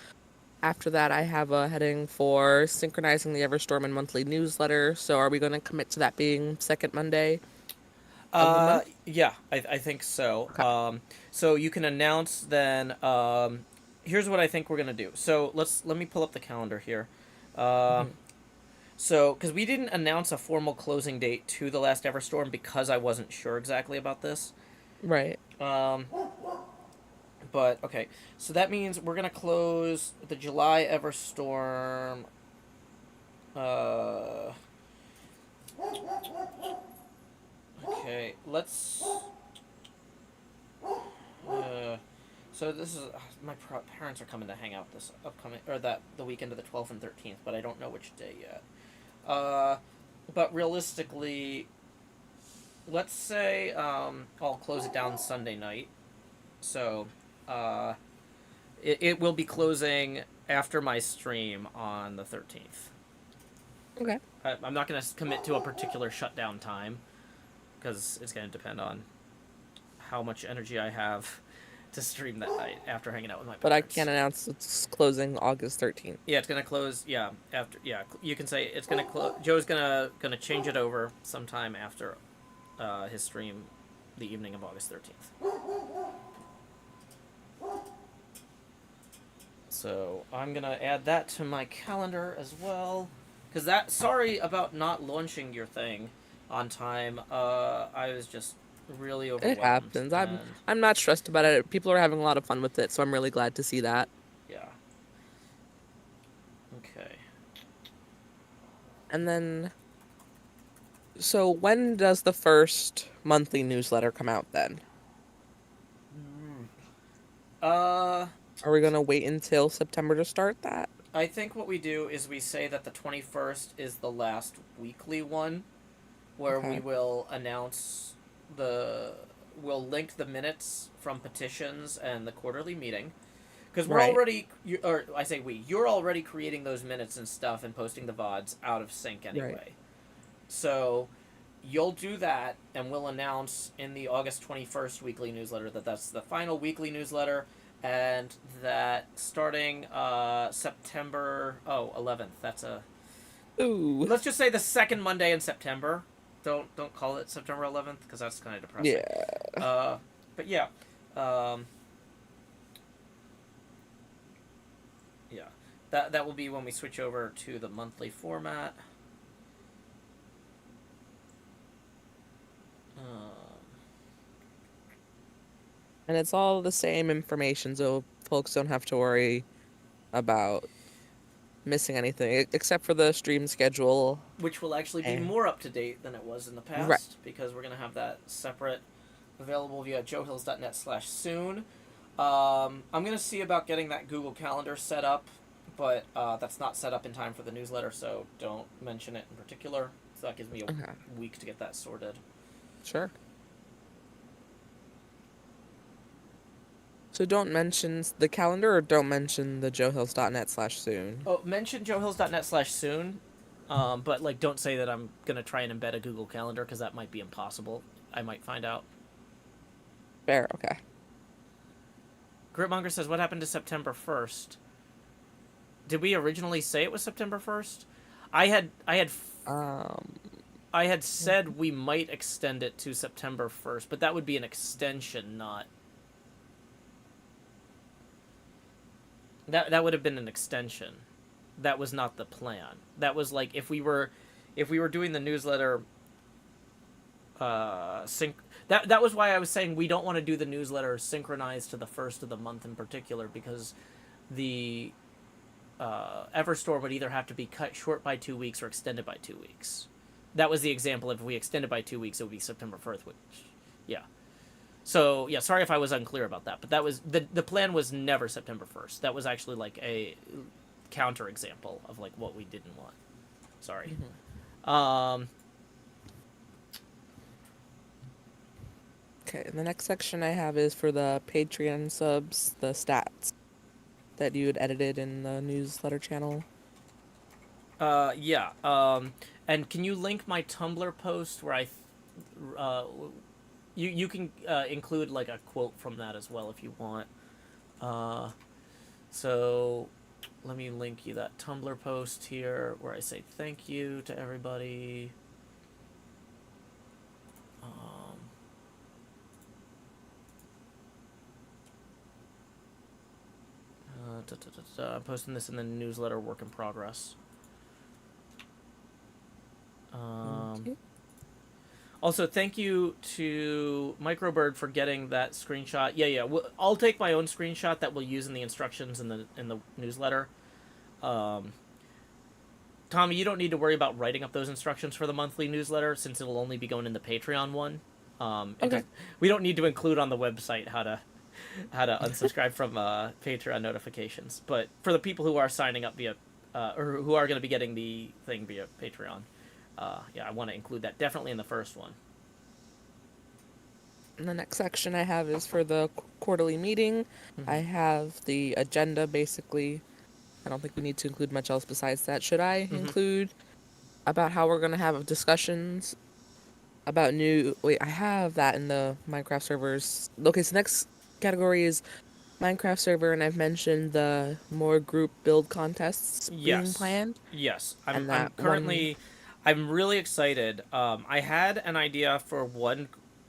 Speaker 4: After that, I have a heading for synchronizing the Everstorm and monthly newsletter. So are we going to commit to that being second Monday? of the month?
Speaker 1: Yeah, I think so.
Speaker 4: Okay.
Speaker 1: So you can announce then. Here's what I think we're gonna do. So let me pull up the calendar here. Uh,
Speaker 4: Hmm.
Speaker 1: so because we didn't announce a formal closing date to the last Everstorm because I wasn't sure exactly about this.
Speaker 4: Right.
Speaker 1: Um, but okay, so that means we're gonna close the July Everstorm. Uh, okay, let's. Uh, so this is my parents are coming to hang out this upcoming or that the weekend of the 12th and 13th, but I don't know which day yet. Uh, but realistically, let's say I'll close it down Sunday night. So uh, it will be closing after my stream on the 13th.
Speaker 4: Okay.
Speaker 1: I'm not going to commit to a particular shutdown time because it's going to depend on how much energy I have to stream that night after hanging out with my
Speaker 4: But I
Speaker 1: parents.
Speaker 4: can announce it's closing August 13th.
Speaker 1: Yeah, it's gonna close. Yeah, after. Yeah, you can say it's gonna close. Joe's gonna change it over sometime after his stream, the evening of August 13th. So I'm gonna add that to my calendar as well. Cause that. Sorry about not launching your thing on time. I was just really
Speaker 4: It
Speaker 1: overwhelmed.
Speaker 4: happens. I'm
Speaker 1: And
Speaker 4: I'm not stressed about it. People are having a lot of fun with it, so I'm really glad to see that.
Speaker 1: yeah. Okay.
Speaker 4: And then, so when does the first monthly newsletter come out then?
Speaker 1: Uh.
Speaker 4: Are we gonna wait until September to start that?
Speaker 1: I think what we do is we say that the 21st is the last weekly one, where we
Speaker 4: Okay.
Speaker 1: will announce we'll link the minutes from petitions and the quarterly meeting. Because we're
Speaker 4: Right.
Speaker 1: already, or I say you're already creating those minutes and stuff and posting the VODs out of sync
Speaker 4: Right.
Speaker 1: anyway. So you'll do that, and we'll announce in the August 21st weekly newsletter that that's the final weekly newsletter, and that starting September 11th. That's a
Speaker 4: Ooh.
Speaker 1: let's just say the second Monday in September. Don't call it September 11th because that's kind of depressing.
Speaker 4: Yeah.
Speaker 1: But yeah, um, yeah, that will be when we switch over to the monthly format.
Speaker 4: And it's all the same information, so folks don't have to worry about missing anything except for the stream schedule.
Speaker 1: Which will actually be
Speaker 4: And
Speaker 1: more up to date than it was in the
Speaker 4: right.
Speaker 1: past because we're gonna have that separate, available via joehills.net/soon. I'm gonna see about getting that Google Calendar set up, but that's not set up in time for the newsletter, so don't mention it in particular. So that gives me a
Speaker 4: Okay.
Speaker 1: week to get that sorted.
Speaker 4: Sure. So don't mention the calendar or don't mention the joehills.net/soon.
Speaker 1: Oh, mention joehills.net/soon, but like don't say that I'm gonna try and embed a Google Calendar because that might be impossible. I might find out.
Speaker 4: Fair, okay.
Speaker 1: Gritmonger says, "What happened to September 1st? Did we originally say it was September 1st? I had
Speaker 4: Um,
Speaker 1: said we might extend it to September 1st, but that would be an extension, not that would have been an extension. That was not the plan. That was like if we were doing the newsletter that was why I was saying we don't want to do the newsletter synchronized to the first of the month in particular because the Everstore would either have to be cut short by 2 weeks or extended by 2 weeks. That was the example. If we extended by 2 weeks, it would be September 1st, which, yeah. So, yeah, sorry if I was unclear about that, but that was, the plan was never September 1st. That was actually like a counter example of like what we didn't want. Sorry.
Speaker 4: okay, and the next section I have is for the Patreon subs, the stats that you had edited in the newsletter channel.
Speaker 1: Yeah. And can you link my Tumblr post where you can include like a quote from that as well if you want. So let me link you that Tumblr post here where I say thank you to everybody. I'm posting this in the newsletter. Work in progress.
Speaker 4: Okay.
Speaker 1: Also, thank you to Microbird for getting that screenshot. Yeah. I'll take my own screenshot that we'll use in the instructions in the newsletter. Tommy, you don't need to worry about writing up those instructions for the monthly newsletter since it'll only be going in the Patreon one.
Speaker 4: Okay.
Speaker 1: We don't need to include on the website how to unsubscribe from Patreon notifications. But for the people who are signing up via or who are going to be getting the thing via Patreon, I want to include that definitely in the first one.
Speaker 4: And the next section I have is for the quarterly meeting. I have the agenda, basically. I don't think we need to include much else besides that. Should I include about how we're going to have discussions about new... Wait, I have that in the Minecraft servers. Okay, so next category is Minecraft server, and I've mentioned the more group build contests being planned.
Speaker 1: Yes,
Speaker 4: And
Speaker 1: I'm
Speaker 4: that
Speaker 1: currently... I'm really excited. I had an idea for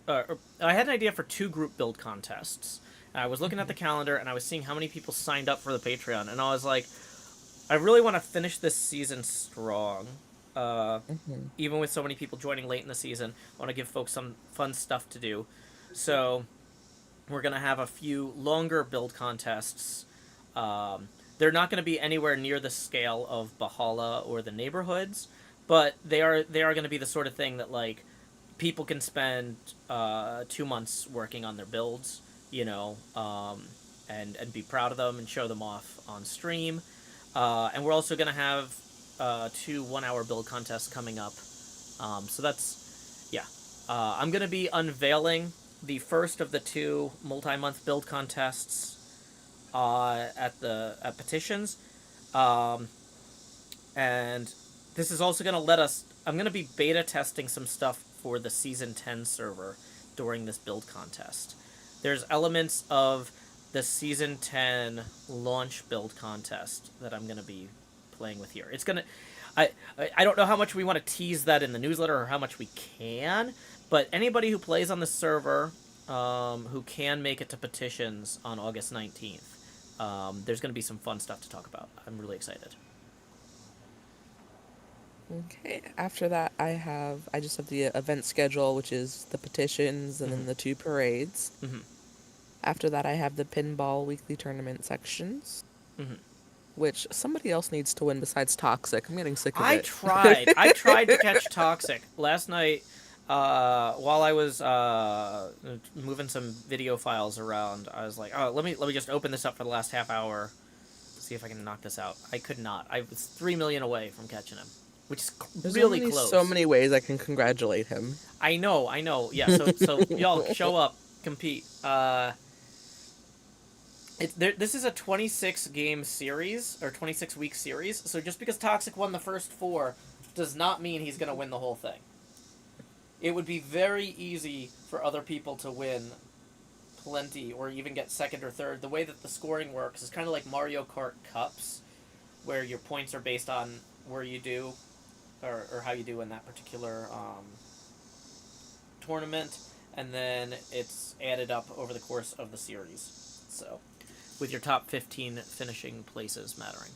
Speaker 1: I had an idea for 2 group build contests. And I was looking at the calendar, and I was seeing how many people signed up for the Patreon, and I was like, I really want to finish this season strong. Even with so many people joining late in the season, I want to give folks some fun stuff to do. So we're going to have a few longer build contests. They're not going to be anywhere near the scale of Bahala or the neighborhoods, but they are going to be the sort of thing that, like, people can spend 2 months working on their builds, and be proud of them and show them off on stream. And we're also going to have 2 one-hour build contests coming up. So that's, I'm going to be unveiling the first of the 2 multi-month build contests at Petitions. And this is also going to let us... I'm going to be beta testing some stuff for the Season 10 server during this build contest. There's elements of the Season 10 launch build contest that I'm going to be playing with here. It's going to... I don't know how much we want to tease that in the newsletter or how much we can, but anybody who plays on the server who can make it to Petitions on August 19th, there's going to be some fun stuff to talk about. I'm really excited.
Speaker 4: Okay, after that I just have the event schedule, which is the petitions and then the 2 parades. After that I have the pinball weekly tournament sections, which somebody else needs to win besides Toxic. I'm getting sick of it.
Speaker 1: I tried to catch Toxic last night while I was moving some video files around. I was like, oh, let me just open this up for the last half hour, see if I can knock this out. I could not. I was 3 million away from catching him, which is really close.
Speaker 4: So many ways I can congratulate him.
Speaker 1: I know. Yeah, so y'all show up, compete. This is a 26-game series, or 26-week series, so just because Toxic won the first 4 does not mean he's going to win the whole thing. It would be very easy for other people to win plenty, or even get second or third. The way that the scoring works is kind of like Mario Kart Cups, where your points are based on where you do, or how you do in that particular tournament, and then it's added up over the course of the series. So, with your top 15 finishing places mattering.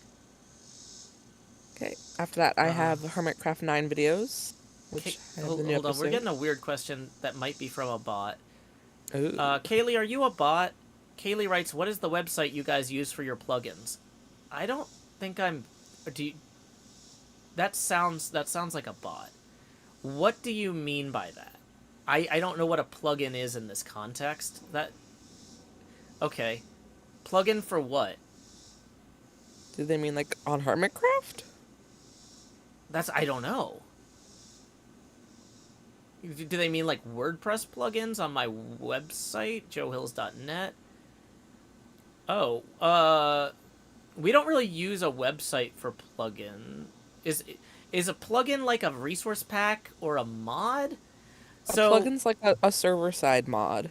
Speaker 4: Okay, after that I have HermitCraft 9 videos. Which
Speaker 1: hold on, we're getting a weird question that might be from a bot.
Speaker 4: Ooh.
Speaker 1: Kaylee, are you a bot? Kaylee writes, what is the website you guys use for your plugins? I don't think I'm... That sounds like a bot. What do you mean by that? I don't know what a plugin is in this context. Okay. Plugin for what?
Speaker 4: Do they mean like on HermitCraft?
Speaker 1: I don't know. Do they mean like WordPress plugins on my website, joehills.net? Oh, we don't really use a website for plugin. Is a plugin like a resource pack or a mod?
Speaker 4: A plugin's like a server-side mod.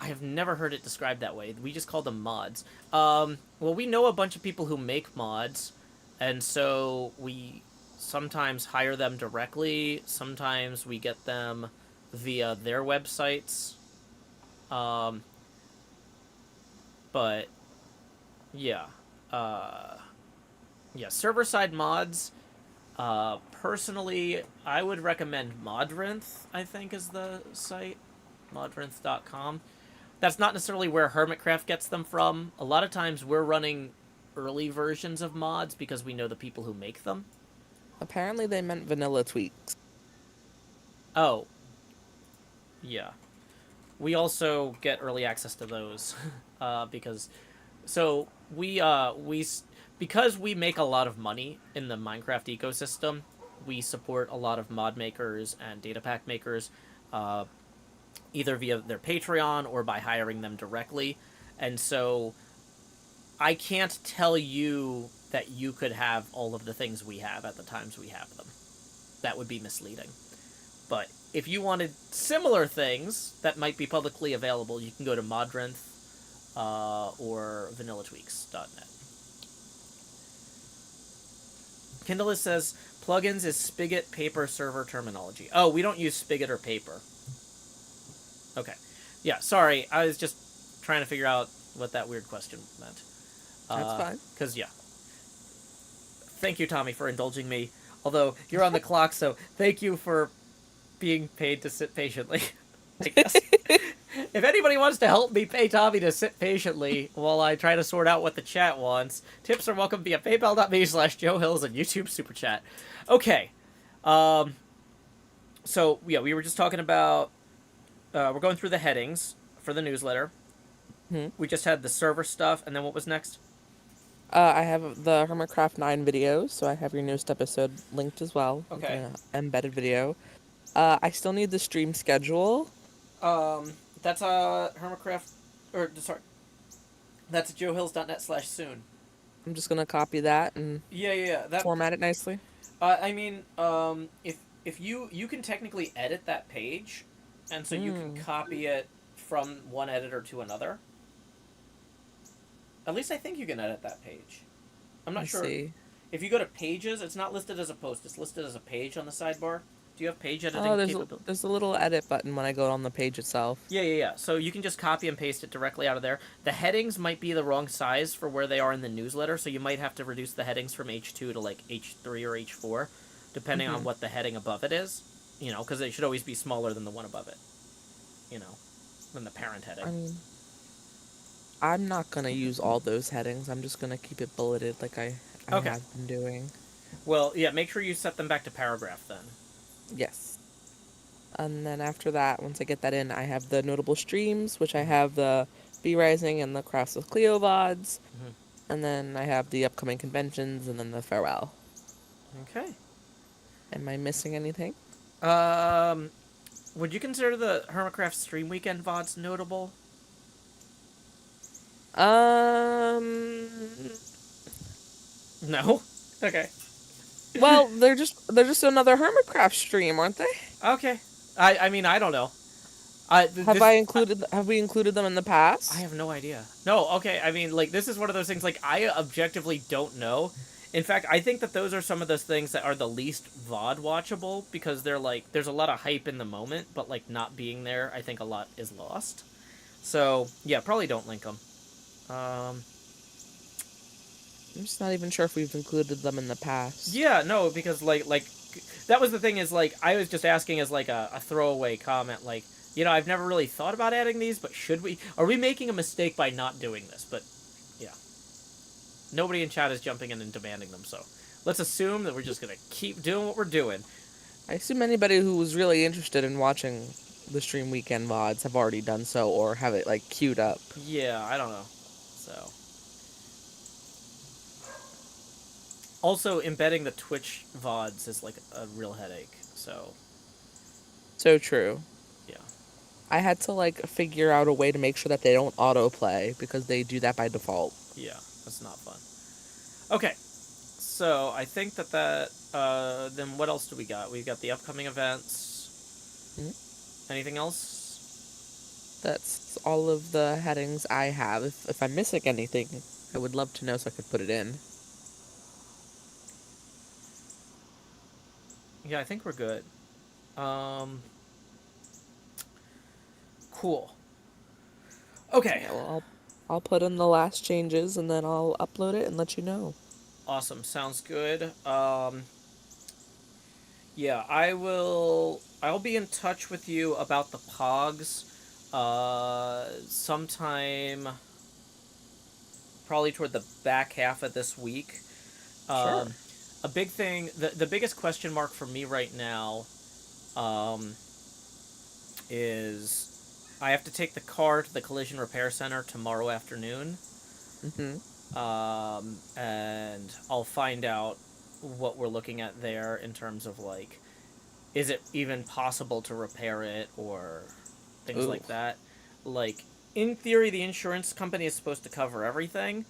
Speaker 1: I have never heard it described that way. We just call them mods. Well, we know a bunch of people who make mods, and so we sometimes hire them directly. Sometimes we get them via their websites. But, yeah. yeah, server-side mods. Personally, I would recommend Modrinth, I think is the site. Modrinth.com. That's not necessarily where HermitCraft gets them from. A lot of times we're running early versions of mods because we know the people who make them.
Speaker 4: Apparently they meant vanilla tweaks.
Speaker 1: Oh, yeah. We also get early access to those because so because we make a lot of money in the Minecraft ecosystem, we support a lot of mod makers and data pack makers, either via their Patreon or by hiring them directly. And so I can't tell you that you could have all of the things we have at the times we have them. That would be misleading. But if you wanted similar things that might be publicly available, you can go to Modrinth or vanillatweaks.net. Kindle says, plugins is Spigot paper server terminology. Oh, we don't use Spigot or paper. Okay. Yeah, sorry. I was just trying to figure out what that weird question meant.
Speaker 4: That's fine.
Speaker 1: Because, yeah. Thank you, Tommy, for indulging me. Although, you're on the clock, so thank you for being paid to sit patiently, I guess. If anybody wants to help me pay Tommy to sit patiently while I try to sort out what the chat wants, tips are welcome via paypal.me/JoeHills and YouTube Super Chat. Okay. So, yeah, we were just talking about... we're going through the headings for the newsletter. We just had the server stuff, and then what was next?
Speaker 4: I have the HermitCraft 9 videos, so I have your newest episode linked as well.
Speaker 1: Okay.
Speaker 4: The embedded video. I still need the stream schedule.
Speaker 1: That's HermitCraft... Or, sorry. That's joehills.net/soon.
Speaker 4: I'm just gonna copy that and
Speaker 1: Yeah. That,
Speaker 4: format it nicely.
Speaker 1: I mean, if you can technically edit that page, and so you can copy it from one editor to another. At least I think you can edit that page. I'm not sure.
Speaker 4: See.
Speaker 1: If you go to pages, it's not listed as a post. It's listed as a page on the sidebar. Do you have page editing capability?
Speaker 4: There's a little edit button when I go on the page itself.
Speaker 1: Yeah. So you can just copy and paste it directly out of there. The headings might be the wrong size for where they are in the newsletter, so you might have to reduce the headings from H2 to like H3 or H4, depending on what the heading above it is. You know, because it should always be smaller than the one above it. You know, than the parent heading.
Speaker 4: I mean, I'm not gonna use all those headings. I'm just gonna keep it bulleted like I
Speaker 1: Okay.
Speaker 4: have been doing.
Speaker 1: Well, yeah, make sure you set them back to paragraph then.
Speaker 4: Yes. And then after that, once I get that in, I have the notable streams, which I have the B Rising and the Crafts with Cleo VODs. And then I have the upcoming conventions and then the farewell.
Speaker 1: Okay.
Speaker 4: Am I missing anything?
Speaker 1: Would you consider the HermitCraft Stream Weekend VODs notable? No? Okay.
Speaker 4: Well, they're just another HermitCraft stream, aren't they?
Speaker 1: Okay. I mean, I don't know. Have
Speaker 4: we included them in the past?
Speaker 1: I have no idea. No, okay, I mean, like, this is one of those things, like, I objectively don't know. In fact, I think that those are some of those things that are the least VOD watchable, because they're, like, there's a lot of hype in the moment, but, like, not being there, I think a lot is lost. So, yeah, probably don't link them.
Speaker 4: I'm just not even sure if we've included them in the past.
Speaker 1: Yeah, no, because, like, that was the thing is, like, I was just asking as, like, a throwaway comment, like, you know, I've never really thought about adding these, but should we? Are we making a mistake by not doing this? But, yeah. Nobody in chat is jumping in and demanding them, so let's assume that we're just going to keep doing what we're doing.
Speaker 4: I assume anybody who was really interested in watching the Stream Weekend VODs have already done so, or have it, like, queued up.
Speaker 1: Yeah, I don't know. So. Also, embedding the Twitch VODs is, like, a real headache, so.
Speaker 4: So true.
Speaker 1: Yeah.
Speaker 4: I had to, like, figure out a way to make sure that they don't autoplay, because they do that by default.
Speaker 1: Yeah, that's not fun. Okay, so I think that then what else do we got? We've got the upcoming events. Anything else?
Speaker 4: That's all of the headings I have. If I'm missing anything, I would love to know so I could put it in.
Speaker 1: Yeah, I think we're good. Cool. Okay.
Speaker 4: Yeah, well, I'll put in the last changes and then I'll upload it and let you know.
Speaker 1: Awesome. Sounds good. Yeah, I'll be in touch with you about the Pogs. Sometime probably toward the back half of this week.
Speaker 4: Sure.
Speaker 1: A big thing, the biggest question mark for me right now, um, is I have to take the car to the collision repair center tomorrow afternoon.
Speaker 4: Mhm.
Speaker 1: And I'll find out what we're looking at there in terms of like, is it even possible to repair it or things
Speaker 4: Ooh.
Speaker 1: like that. Like, in theory, the insurance company is supposed to cover everything,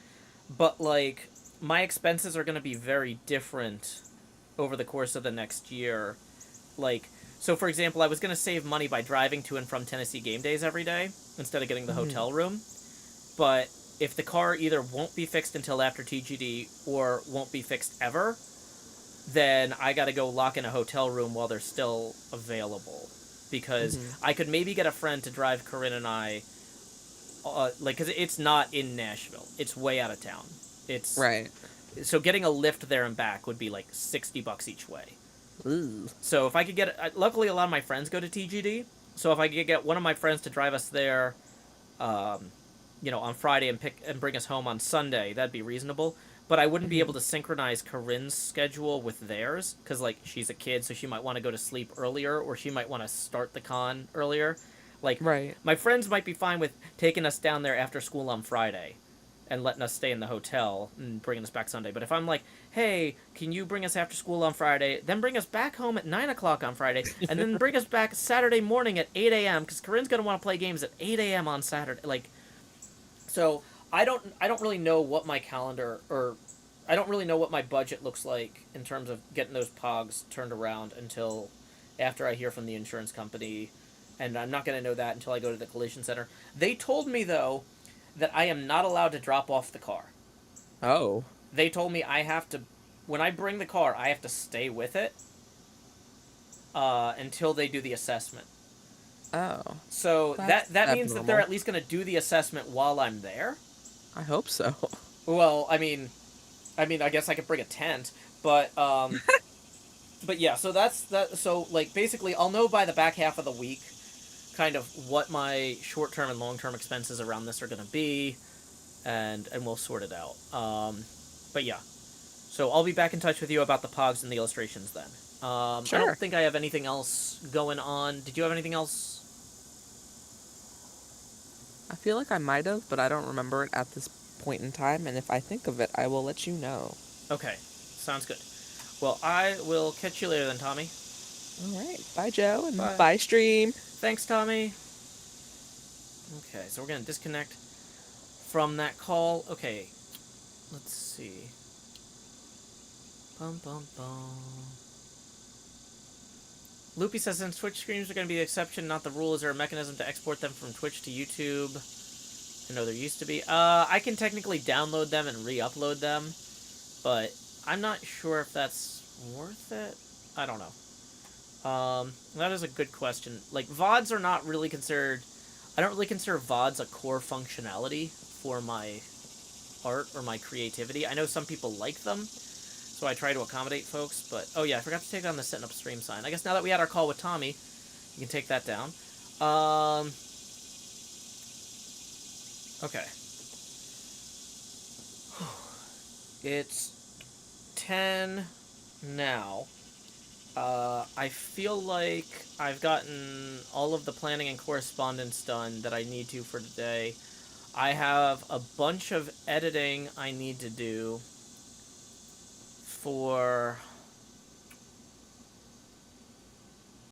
Speaker 1: but like, my expenses are going to be very different over the course of the next year. Like, so for example, I was going to save money by driving to and from Tennessee game days every day instead of getting the
Speaker 4: Mhm.
Speaker 1: hotel room. But if the car either won't be fixed until after TGD or won't be fixed ever, then I got to go lock in a hotel room while they're still available. Because
Speaker 4: Mhm.
Speaker 1: I could maybe get a friend to drive Corinne and I, like, because it's not in Nashville. It's way out of town. It's
Speaker 4: Right.
Speaker 1: so getting a lift there and back would be like $60 each way.
Speaker 4: Ooh.
Speaker 1: So if I could get, luckily a lot of my friends go to TGD. So if I could get one of my friends to drive us there, um, on Friday and bring us home on Sunday, that'd be reasonable. But I wouldn't be able
Speaker 4: Mhm.
Speaker 1: to synchronize Corinne's schedule with theirs because like she's a kid, so she might want to go to sleep earlier, or she might want to start the con earlier. Like
Speaker 4: Right.
Speaker 1: my friends might be fine with taking us down there after school on Friday and letting us stay in the hotel and bringing us back Sunday. But if I'm like, hey, can you bring us after school on Friday, then bring us back home at 9 o'clock on Friday, and then bring us back Saturday morning at 8 a.m. because Corinne's going to want to play games at 8 a.m. on Saturday. Like, so I don't really know what my calendar or I don't really know what my budget looks like in terms of getting those pogs turned around until after I hear from the insurance company, and I'm not going to know that until I go to the collision center. They told me though that I am not allowed to drop off the car.
Speaker 4: Oh.
Speaker 1: They told me I have to when I bring the car, I have to stay with it until they do the assessment.
Speaker 4: Oh.
Speaker 1: So that
Speaker 4: That's
Speaker 1: that means that they're
Speaker 4: abnormal.
Speaker 1: at least going to do the assessment while I'm there.
Speaker 4: I hope so.
Speaker 1: Well, I mean, I guess I could bring a tent, but yeah. So that's that. So like, basically, I'll know by the back half of the week, kind of what my short-term and long-term expenses around this are going to be, and we'll sort it out. But yeah. So I'll be back in touch with you about the pogs and the illustrations then. I don't
Speaker 4: Sure.
Speaker 1: think I have anything else going on. Did you have anything else?
Speaker 4: I feel like I might have, but I don't remember it at this point in time, and if I think of it, I will let you know.
Speaker 1: Okay, sounds good. Well, I will catch you later then, Tommy.
Speaker 4: All right. Bye, Joe, and
Speaker 1: Bye.
Speaker 4: bye, stream.
Speaker 1: Thanks, Tommy. Okay, so we're gonna disconnect from that call. Okay, let's see. Bum bum bum. Loopy says since Twitch streams are going to be the exception, not the rule, is there a mechanism to export them from Twitch to YouTube? I know there used to be. I can technically download them and re-upload them, but I'm not sure if that's worth it. I don't know. That is a good question. Like, VODs are not really considered... I don't really consider VODs a core functionality for my art or my creativity. I know some people like them, so I try to accommodate folks, but... Oh yeah, I forgot to take down the setting up stream sign. I guess now that we had our call with Tommy, you can take that down. Okay. It's 10 now. I feel like I've gotten all of the planning and correspondence done that I need to for today. I have a bunch of editing I need to do for